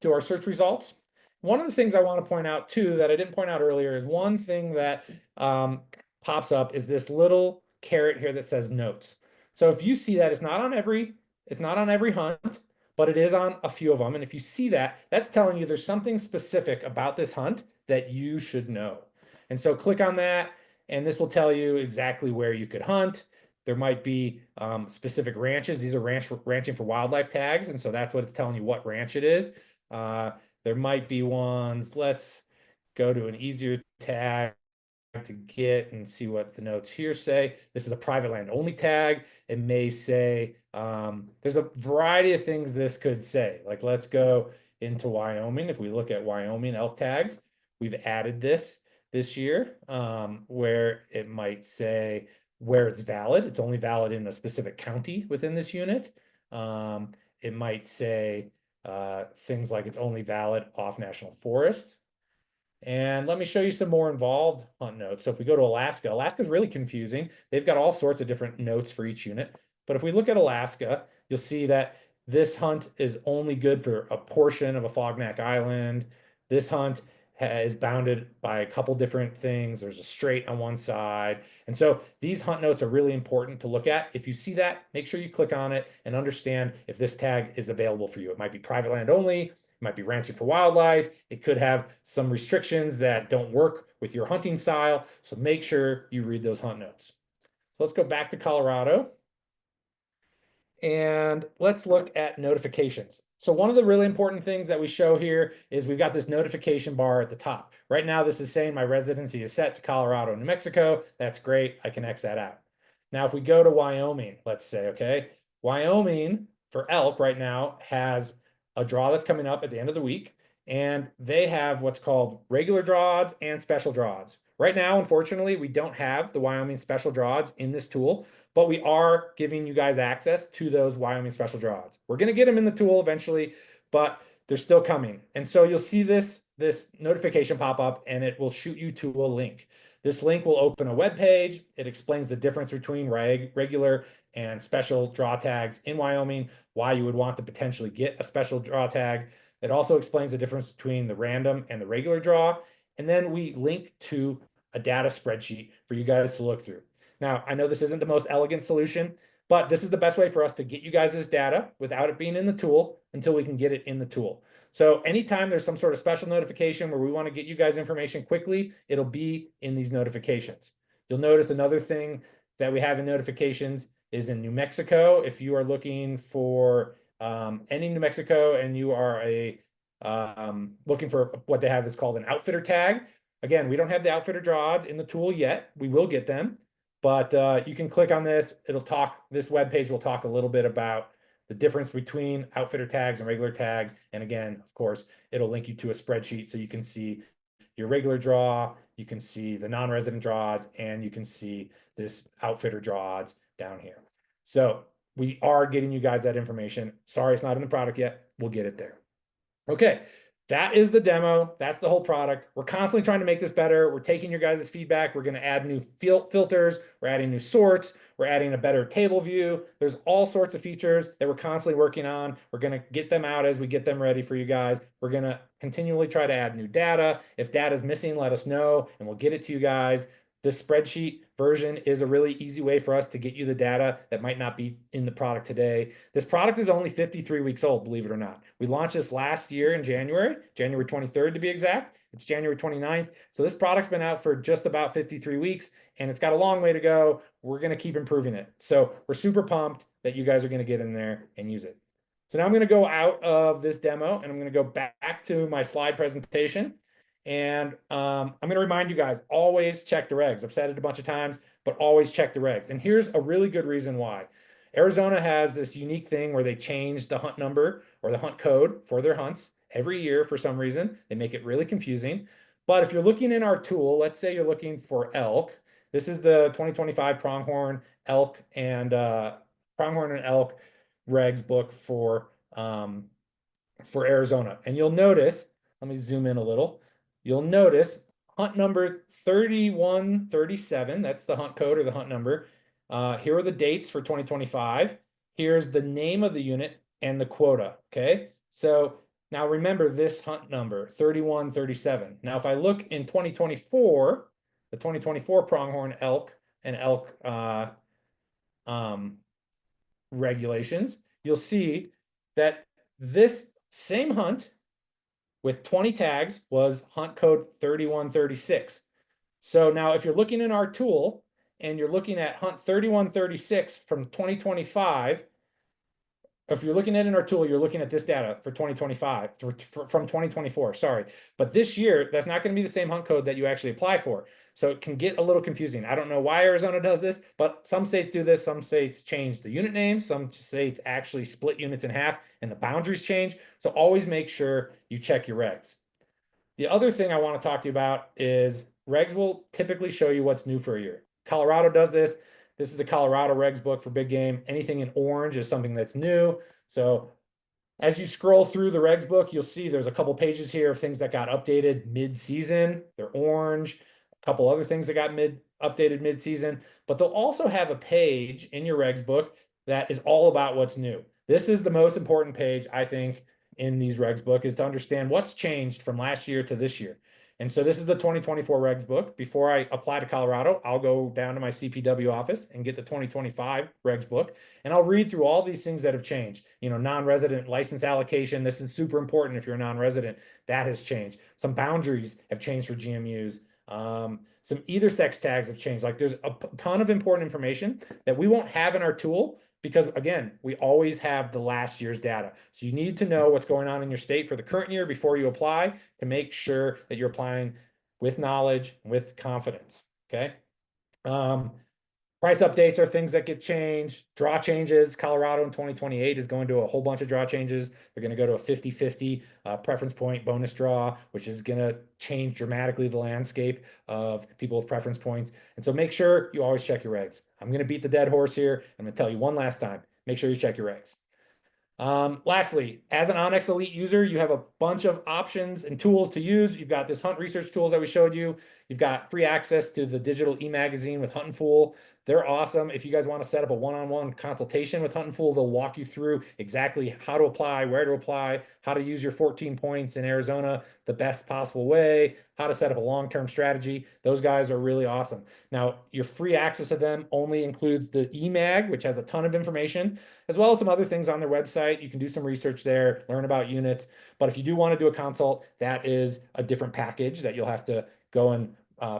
to our search results. One of the things I want to point out too that I didn't point out earlier is one thing that pops up is this little caret here that says notes. So if you see that, it's not on every hunt, but it is on a few of them. And if you see that, that's telling you there's something specific about this hunt that you should know. And so click on that, and this will tell you exactly where you could hunt. There might be specific ranches. These are ranching for wildlife tags. And so that's what it's telling you what ranch it is. There might be ones, let's go to an easier tag to get and see what the notes here say. This is a private land only tag. It may say, there's a variety of things this could say. Like let's go into Wyoming. If we look at Wyoming elk tags, we've added this year where it might say, where it's valid. It's only valid in a specific county within this unit. It might say things like it's only valid off national forest. And let me show you some more involved hunt notes. So if we go to Alaska, Alaska is really confusing. They've got all sorts of different notes for each unit. But if we look at Alaska, you'll see that this hunt is only good for a portion of a Fognac Island. This hunt is bounded by a couple different things. There's a strait on one side. And so these hunt notes are really important to look at. If you see that, make sure you click on it and understand if this tag is available for you. It might be private land only. might be ranching for wildlife. It could have some restrictions that don't work with your hunting style. So make sure you read those hunt notes. So let's go back to Colorado. And let's look at notifications. So one of the really important things that we show here is we've got this notification bar at the top. Right now, this is saying my residency is set to Colorado, New Mexico. That's great. I can X that out. Now, if we go to Wyoming, let's say, okay, Wyoming for elk right now has a draw that's coming up at the end of the week, and they have what's called regular draw odds and special draw odds. Right now, unfortunately, we don't have the Wyoming special draw odds in this tool, but we are giving you guys access to those Wyoming special draw odds. We're going to get them in the tool eventually, but they're still coming. And so you'll see this notification pop up, and it will shoot you to a link. This link will open a web page. It explains the difference between regular and special draw tags in Wyoming, why you would want to potentially get a special draw tag. It also explains the difference between the random and the regular draw. And then we link to a data spreadsheet for you guys to look through. Now, I know this isn't the most elegant solution, but this is the best way for us to get you guys this data without it being in the tool until we can get it in the tool. So anytime there's some sort of special notification where we want to get you guys information quickly, it'll be in these notifications. You'll notice another thing that we have in notifications is in New Mexico. If you are looking for any New Mexico and you are looking for what they have is called an outfitter tag. Again, we don't have the outfitter draw odds in the tool yet. We will get them, but you can click on this. This web page will talk a little bit about the difference between outfitter tags and regular tags. And again, of course, it'll link you to a spreadsheet so you can see your regular draw, you can see the non-resident draw odds, and you can see this outfitter draw odds down here. So we are getting you guys that information. Sorry, it's not in the product yet. We'll get it there. Okay, that is the demo. That's the whole product. We're constantly trying to make this better. We're taking your guys' feedback. We're going to add new filters. We're adding new sorts. We're adding a better table view. There's all sorts of features that we're constantly working on. We're going to get them out as we get them ready for you guys. We're going to continually try to add new data. If data is missing, let us know, and we'll get it to you guys. This spreadsheet version is a really easy way for us to get you the data that might not be in the product today. This product is only 53 weeks old, believe it or not. We launched this last year in January 23rd to be exact. It's January 29th. So this product's been out for just about 53 weeks, and it's got a long way to go. We're going to keep improving it. So we're super pumped that you guys are going to get in there and use it. So now I'm going to go out of this demo, and I'm going to go back to my slide presentation. And I'm going to remind you guys, always check the regs. I've said it a bunch of times, but always check the regs. And here's a really good reason why. Arizona has this unique thing where they change the hunt number or the hunt code for their hunts every year for some reason. They make it really confusing. But if you're looking in our tool, let's say you're looking for elk. This is the 2025 pronghorn elk and elk regs book for Arizona. And you'll notice, let me zoom in a little. You'll notice hunt number 3137, that's the hunt code or the hunt number. Here are the dates for 2025. Here's the name of the unit and the quota, okay? So now remember this hunt number, 3137. Now, if I look in 2024, the 2024 pronghorn elk and elk regulations, you'll see that this same hunt with 20 tags was hunt code 3136. So now if you're looking in our tool and you're looking at hunt 3136 from 2025, if you're looking at in our tool, you're looking at this data for 2025, from 2024, sorry. But this year, that's not going to be the same hunt code that you actually apply for. So it can get a little confusing. I don't know why Arizona does this, but some states do this. Some states change the unit names. Some states actually split units in half and the boundaries change. So always make sure you check your regs. The other thing I want to talk to you about is regs will typically show you what's new for a year. Colorado does this. This is the Colorado regs book for big game. Anything in orange is something that's new. So as you scroll through the regs book, you'll see there's a couple pages here of things that got updated mid-season. They're orange. A couple other things that got updated mid-season. But they'll also have a page in your regs book that is all about what's new. This is the most important page, I think, in these regs book, is to understand what's changed from last year to this year. And so this is the 2024 regs book. Before I apply to Colorado, I'll go down to my CPW office and get the 2025 regs book. And I'll read through all these things that have changed. Non-resident license allocation. This is super important if you're a non-resident. That has changed. Some boundaries have changed for GMUs. Some either sex tags have changed. Like there's a ton of important information that we won't have in our tool because again, we always have the last year's data. So you need to know what's going on in your state for the current year before you apply to make sure that you're applying with knowledge, with confidence. Okay. Price updates are things that get changed. Draw changes. Colorado in 2028 is going to a whole bunch of draw changes. They're going to go to a 50-50 preference point bonus draw, which is going to change dramatically the landscape of people with preference points. And so make sure you always check your regs. I'm going to beat the dead horse here. I'm going to tell you one last time. Make sure you check your regs. Lastly, as an onX Elite user, you have a bunch of options and tools to use. You've got this hunt research tools that we showed you. You've got free access to the digital e-magazine with Hunt and Fool. They're awesome. If you guys want to set up a one-on-one consultation with Hunt and Fool, they'll walk you through exactly how to apply, where to apply, how to use your 14 points in Arizona the best possible way, how to set up a long-term strategy. Those guys are really awesome. Now, your free access to them only includes the e-mag, which has a ton of information, as well as some other things on their website. You can do some research there, learn about units. But if you do want to do a consult, that is a different package that you'll have to go and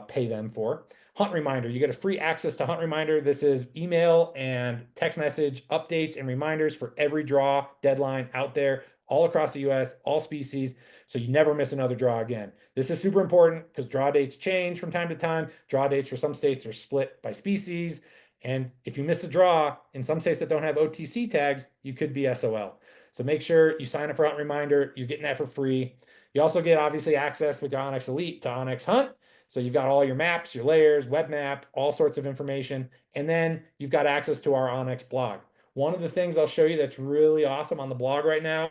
pay them for. Hunt Reminder, you get a free access to Hunt Reminder. This is email and text message updates and reminders for every draw deadline out there all across the US, all species, so you never miss another draw again. This is super important because draw dates change from time to time. Draw dates for some states are split by species. And if you miss a draw in some states that don't have OTC tags, you could be SOL. So make sure you sign up for Hunt Reminder. You're getting that for free. You also get obviously access with your onX Elite to onX Hunt. So you've got all your maps, your layers, web map, all sorts of information. And then you've got access to our onX blog. One of the things I'll show you that's really awesome on the blog right now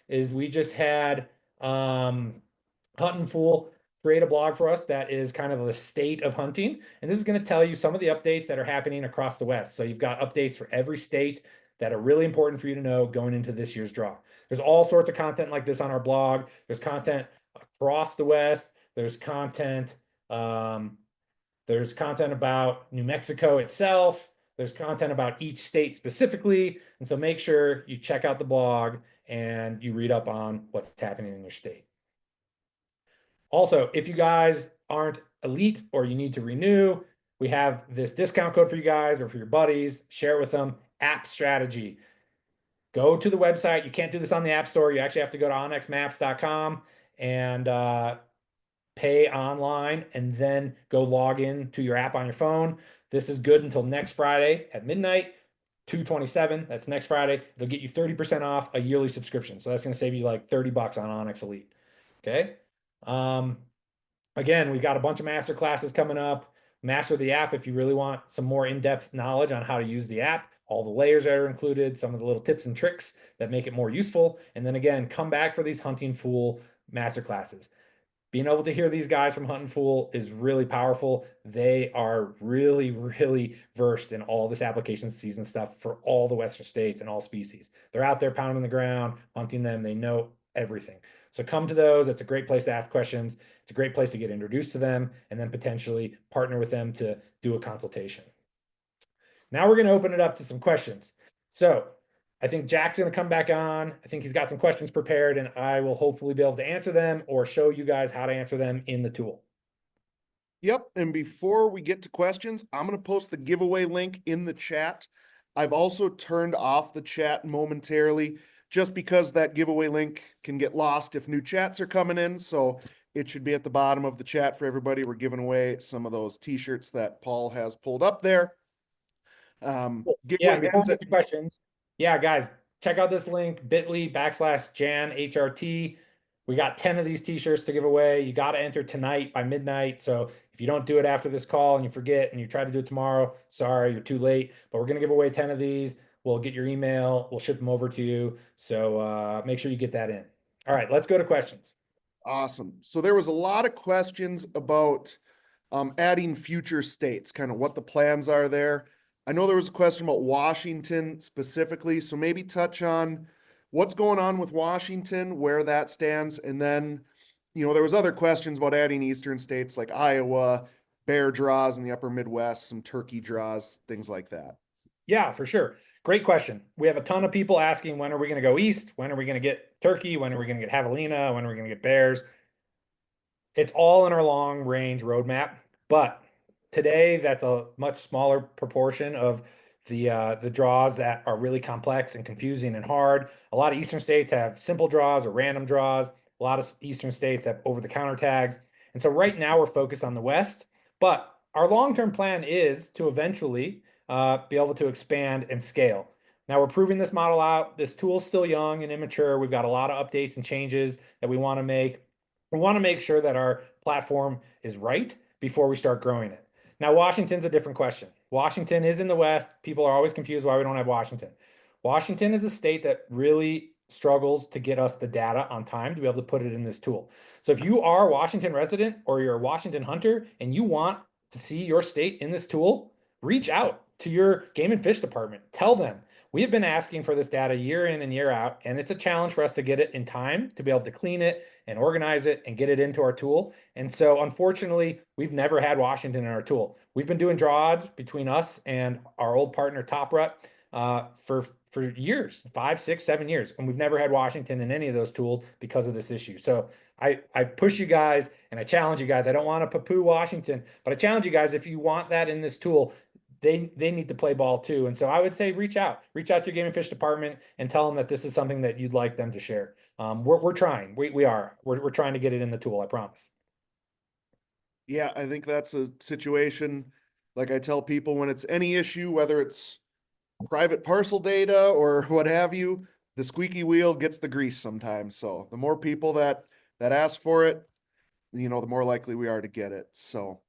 is we just had Hunt and Fool create a blog for us that is kind of the state of hunting. And this is going to tell you some of the updates that are happening across the West. So you've got updates for every state that are really important for you to know going into this year's draw. There's all sorts of content like this on our blog. There's content across the West. There's content about New Mexico itself. There's content about each state specifically. And so make sure you check out the blog and you read up on what's happening in your state. Also, if you guys aren't elite or you need to renew, we have this discount code for you guys or for your buddies. Share it with them. App Strategy. Go to the website. You can't do this on the App Store. You actually have to go to onxmaps.com and pay online and then go log in to your app on your phone. This is good until next Friday at midnight, 2/27. That's next Friday. It'll get you 30% off a yearly subscription. So that's going to save you like 30 bucks on onX Elite. Okay. Again, we've got a bunch of master classes coming up. Master the app if you really want some more in-depth knowledge on how to use the app, all the layers that are included, some of the little tips and tricks that make it more useful. And then again, come back for these Hunting Fool master classes. Being able to hear these guys from Hunt and Fool is really powerful. They are really, really versed in all this application season stuff for all the Western states and all species. They're out there pounding the ground, hunting them. They know everything. So come to those. It's a great place to ask questions. It's a great place to get introduced to them and then potentially partner with them to do a consultation. Now we're going to open it up to some questions. So I think Jack's going to come back on. I think he's got some questions prepared and I will hopefully be able to answer them or show you guys how to answer them in the tool. Yep. And before we get to questions, I'm going to post the giveaway link in the chat. I've also turned off the chat momentarily just because that giveaway link can get lost if new chats are coming in. So it should be at the bottom of the chat for everybody. We're giving away some of those t-shirts that Paul has pulled up there. Yeah, before we get to questions, yeah, guys, check out this link, bit.ly/JanHRT. We got 10 of these t-shirts to give away. You got to enter tonight by midnight. So if you don't do it after this call and you forget and you try to do it tomorrow, sorry, you're too late. But we're going to give away 10 of these. We'll get your email. We'll ship them over to you. So make sure you get that in. All right, let's go to questions. Awesome. So there was a lot of questions about adding future states, kind of what the plans are there. I know there was a question about Washington specifically, so maybe touch on what's going on with Washington, where that stands, and then, there was other questions about adding eastern states like Iowa, bear draws in the upper Midwest, some turkey draws, things like that. Yeah, for sure. Great question. We have a ton of people asking, when are we going to go east? When are we going to get turkey? When are we going to get javelina? When are we going to get bears? It's all in our long range roadmap, but today that's a much smaller proportion of the draws that are really complex and confusing and hard. A lot of eastern states have simple draws or random draws. A lot of eastern states have over-the-counter tags. And so right now we're focused on the West, but our long-term plan is to eventually be able to expand and scale. Now we're proving this model out. This tool's still young and immature. We've got a lot of updates and changes that we want to make. We want to make sure that our platform is right before we start growing it. Now, Washington's a different question. Washington is in the West. People are always confused why we don't have Washington. Washington is a state that really struggles to get us the data on time to be able to put it in this tool. So if you are a Washington resident or you're a Washington hunter and you want to see your state in this tool, reach out to your game and fish department. Tell them, we have been asking for this data year in and year out, and it's a challenge for us to get it in time to be able to clean it and organize it and get it into our tool. And so, unfortunately, we've never had Washington in our tool. We've been doing draw odds between us and our old partner Top Rut for years, 5, 6, 7 years, and we've never had Washington in any of those tools because of this issue. So I push you guys and I challenge you guys. I don't want to poo-poo Washington, but I challenge you guys, if you want that in this tool, they need to play ball too. And so I would say reach out to your game and fish department and tell them that this is something that you'd like them to share. We're trying. We're trying to get it in the tool. I promise. Yeah, I think that's a situation, like I tell people, when it's any issue, whether it's private parcel data or what have you, the squeaky wheel gets the grease sometimes. So the more people that ask for it, the more likely we are to get it. So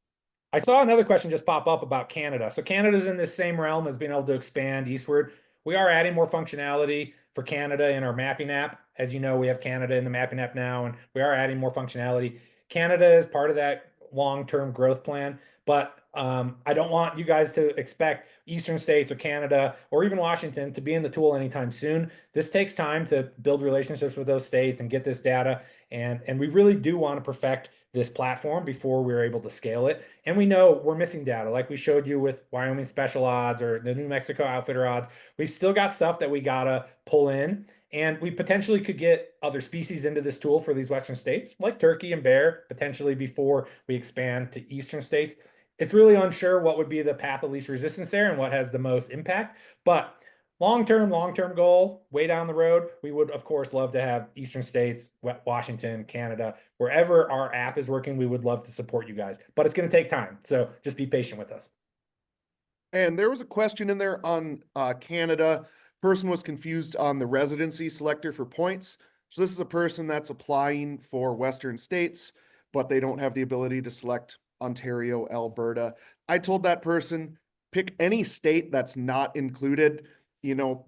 I saw another question just pop up about Canada. So Canada's in this same realm as being able to expand eastward. We are adding more functionality for Canada in our mapping app. As you know, we have Canada in the mapping app now, and we are adding more functionality. Canada is part of that long-term growth plan, but I don't want you guys to expect eastern states or Canada or even Washington to be in the tool anytime soon. This takes time to build relationships with those states and get this data, and we really do want to perfect this platform before we're able to scale it. And we know we're missing data, like we showed you with Wyoming special odds or the New Mexico outfitter odds. We've still got stuff that we gotta pull in, and we potentially could get other species into this tool for these western states, like turkey and bear, potentially before we expand to eastern states. It's really unsure what would be the path of least resistance there and what has the most impact. But long term goal, way down the road, we would, of course, love to have eastern states, Washington, Canada, wherever our app is working, we would love to support you guys. But it's going to take time. So just be patient with us. And there was a question in there on Canada. Person was confused on the residency selector for points. So this is a person that's applying for Western states, but they don't have the ability to select Ontario, Alberta. I told that person, pick any state that's not included.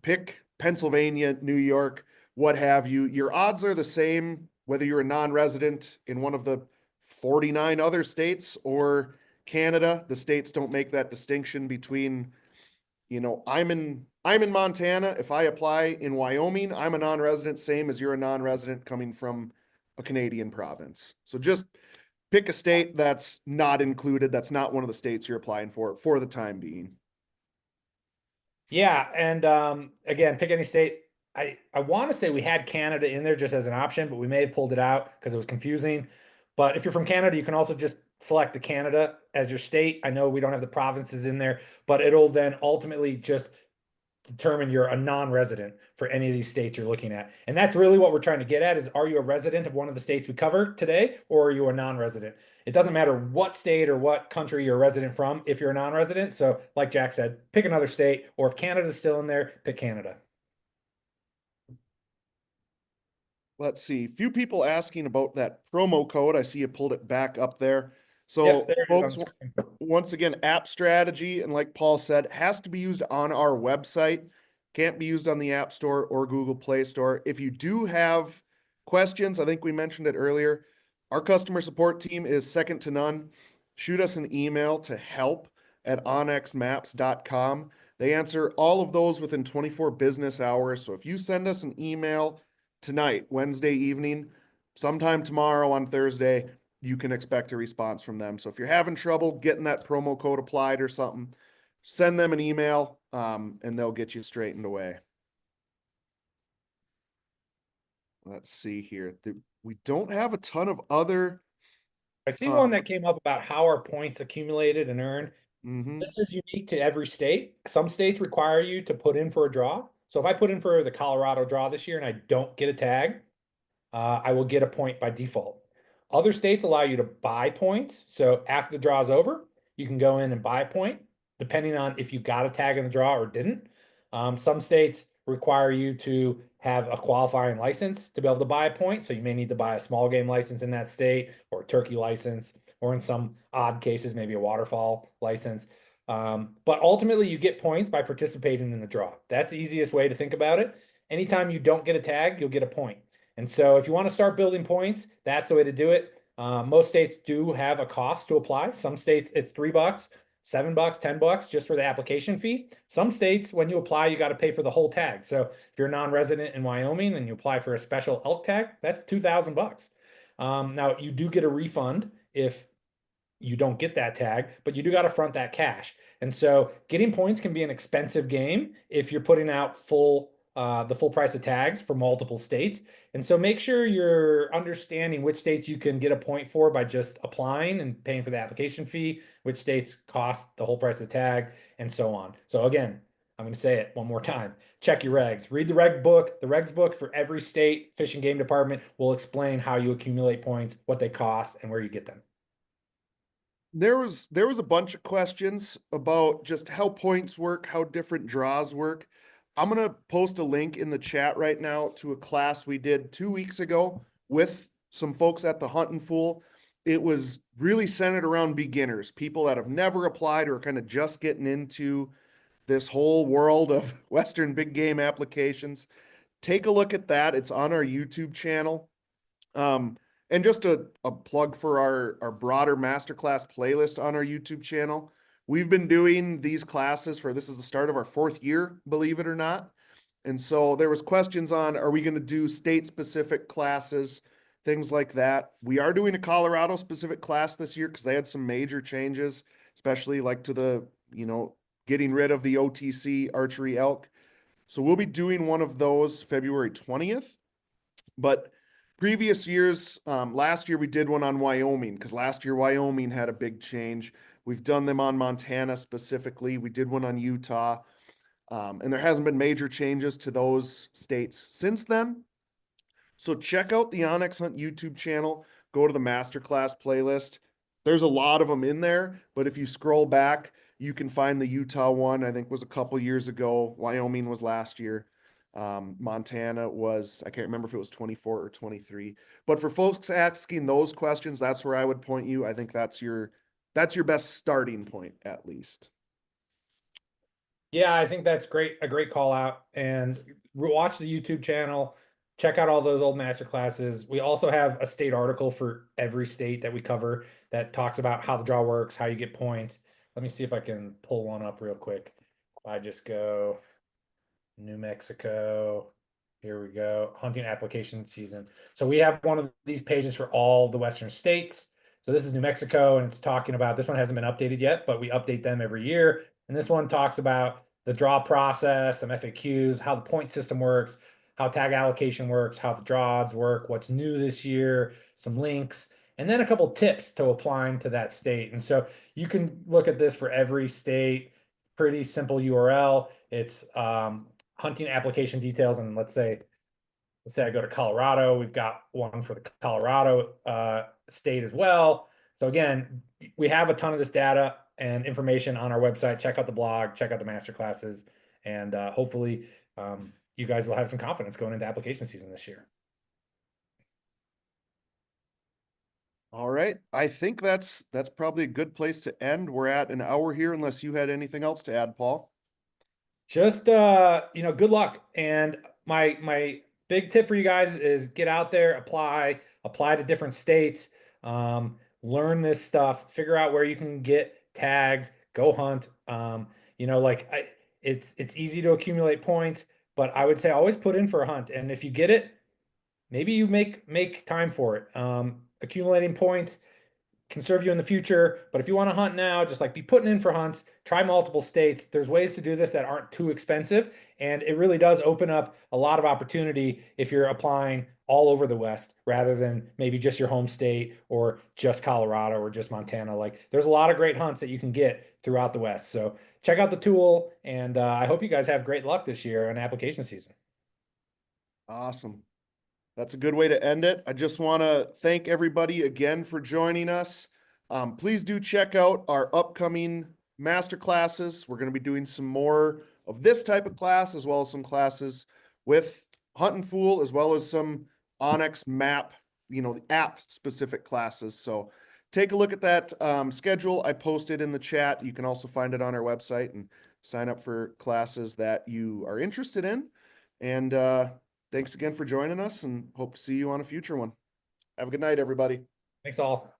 Pick Pennsylvania, New York, what have you. Your odds are the same whether you're a non-resident in one of the 49 other states or Canada. The states don't make that distinction between, I'm in Montana. If I apply in Wyoming, I'm a non-resident, same as you're a non-resident coming from a Canadian province. So just pick a state that's not included, that's not one of the states you're applying for the time being. Yeah, and again, pick any state. I want to say we had Canada in there just as an option, but we may have pulled it out because it was confusing. But if you're from Canada, you can also just select the Canada as your state. I know we don't have the provinces in there, but it'll then ultimately just determine you're a non-resident for any of these states you're looking at. And that's really what we're trying to get at is, are you a resident of one of the states we cover today, or are you a non-resident? It doesn't matter what state or what country you're a resident from if you're a non-resident. So like Jack said, pick another state, or if Canada's still in there, pick Canada. Let's see. Few people asking about that promo code. I see you pulled it back up there. Yep, So there it is on the folks, screen. once again, app strategy, and like Paul said, has to be used on our website. Can't be used on the App Store or Google Play Store. If you do have questions, I think we mentioned it earlier, our customer support team is second to none. Shoot us an email to help@onxmaps.com. They answer all of those within 24 business hours. So if you send us an email tonight, Wednesday evening, sometime tomorrow on Thursday, you can expect a response from them. So if you're having trouble getting that promo code applied or something, send them an email, and they'll get you straightened away. Let's see here. We don't have a ton of other. I see one that came up about how are points accumulated and earned. Mhm. This is unique to every state. Some states require you to put in for a draw. So if I put in for the Colorado draw this year and I don't get a tag, I will get a point by default. Other states allow you to buy points. So after the draw is over, you can go in and buy a point, depending on if you got a tag in the draw or didn't. Some states require you to have a qualifying license to be able to buy a point. So you may need to buy a small game license in that state or a turkey license, or in some odd cases, maybe a waterfall license. But ultimately, you get points by participating in the draw. That's the easiest way to think about it. Anytime you don't get a tag, you'll get a point. And so if you want to start building points, that's the way to do it. Most states do have a cost to apply. Some states it's $3, $7, $10 just for the application fee. Some states, when you apply, you got to pay for the whole tag. So if you're a non-resident in Wyoming and you apply for a special elk tag, that's $2,000. Now you do get a refund if you don't get that tag, but you do got to front that cash. And so getting points can be an expensive game if you're putting out the full price of tags for multiple states. And so make sure you're understanding which states you can get a point for by just applying and paying for the application fee, which states cost the whole price of the tag, and so on. So again, I'm going to say it one more time. Check your regs. Read the reg book. The regs book for every state fish and game department will explain how you accumulate points, what they cost, and where you get them. There was a bunch of questions about just how points work, how different draws work. I'm gonna post a link in the chat right now to a class we did 2 weeks ago with some folks at the Huntin' Fool. It was really centered around beginners, people that have never applied or kind of just getting into this whole world of Western big game applications. Take a look at that. It's on our YouTube channel. Um, and just a plug for our broader masterclass playlist on our YouTube channel. We've been doing these classes for, this is the start of our 4th year, believe it or not. And so there was questions on, are we going to do state specific classes, things like that. We are doing a Colorado specific class this year because they had some major changes, especially like to the, getting rid of the OTC archery elk. So we'll be doing one of those February 20th. But previous years, last year we did one on Wyoming because last year Wyoming had a big change. We've done them on Montana specifically. We did one on Utah. And there hasn't been major changes to those states since then. So check out the onX Hunt YouTube channel. Go to the Masterclass playlist. There's a lot of them in there, but if you scroll back, you can find the Utah one, I think was a couple years ago. Wyoming was last year. Montana was, I can't remember if it was 24 or 23. But for folks asking those questions, that's where I would point you. I think that's your best starting point, at least. Yeah, I think that's great. A great call out. And watch the YouTube channel. Check out all those old master classes. We also have a state article for every state that we cover that talks about how the draw works, how you get points. Let me see if I can pull one up real quick. I just go New Mexico. Here we go. Hunting application season. So we have one of these pages for all the Western states. So this is New Mexico, and it's talking about, this one hasn't been updated yet, but we update them every year. And this one talks about the draw process, some FAQs, how the point system works, how tag allocation works, how the draw odds work, what's new this year, some links, and then a couple tips to applying to that state. And so you can look at this for every state. Pretty simple URL. It's hunting application details. And let's say I go to Colorado, we've got one for the Colorado state as well. So again, we have a ton of this data and information on our website. Check out the blog, check out the master classes, and hopefully you guys will have some confidence going into application season this year. All right. I think that's probably a good place to end. We're at an hour here, unless you had anything else to add, Paul. Just good luck. And my big tip for you guys is get out there, apply to different states, learn this stuff, figure out where you can get tags, go hunt. It's easy to accumulate points, but I would say always put in for a hunt. And if you get it, maybe you make time for it. Accumulating points can serve you in the future, but if you want to hunt now, just like be putting in for hunts, try multiple states. There's ways to do this that aren't too expensive, and it really does open up a lot of opportunity if you're applying all over the West rather than maybe just your home state or just Colorado or just Montana. Like there's a lot of great hunts that you can get throughout the West. So check out the tool, and I hope you guys have great luck this year in application season. Awesome. That's a good way to end it. I just want to thank everybody again for joining us. Please do check out our upcoming master classes. We're going to be doing some more of this type of class, as well as some classes with Hunt and Fool, as well as some onX map, the app specific classes. So take a look at that schedule I posted in the chat. You can also find it on our website and sign up for classes that you are interested in. And thanks again for joining us, and hope to see you on a future one. Have a good night, everybody. Thanks all.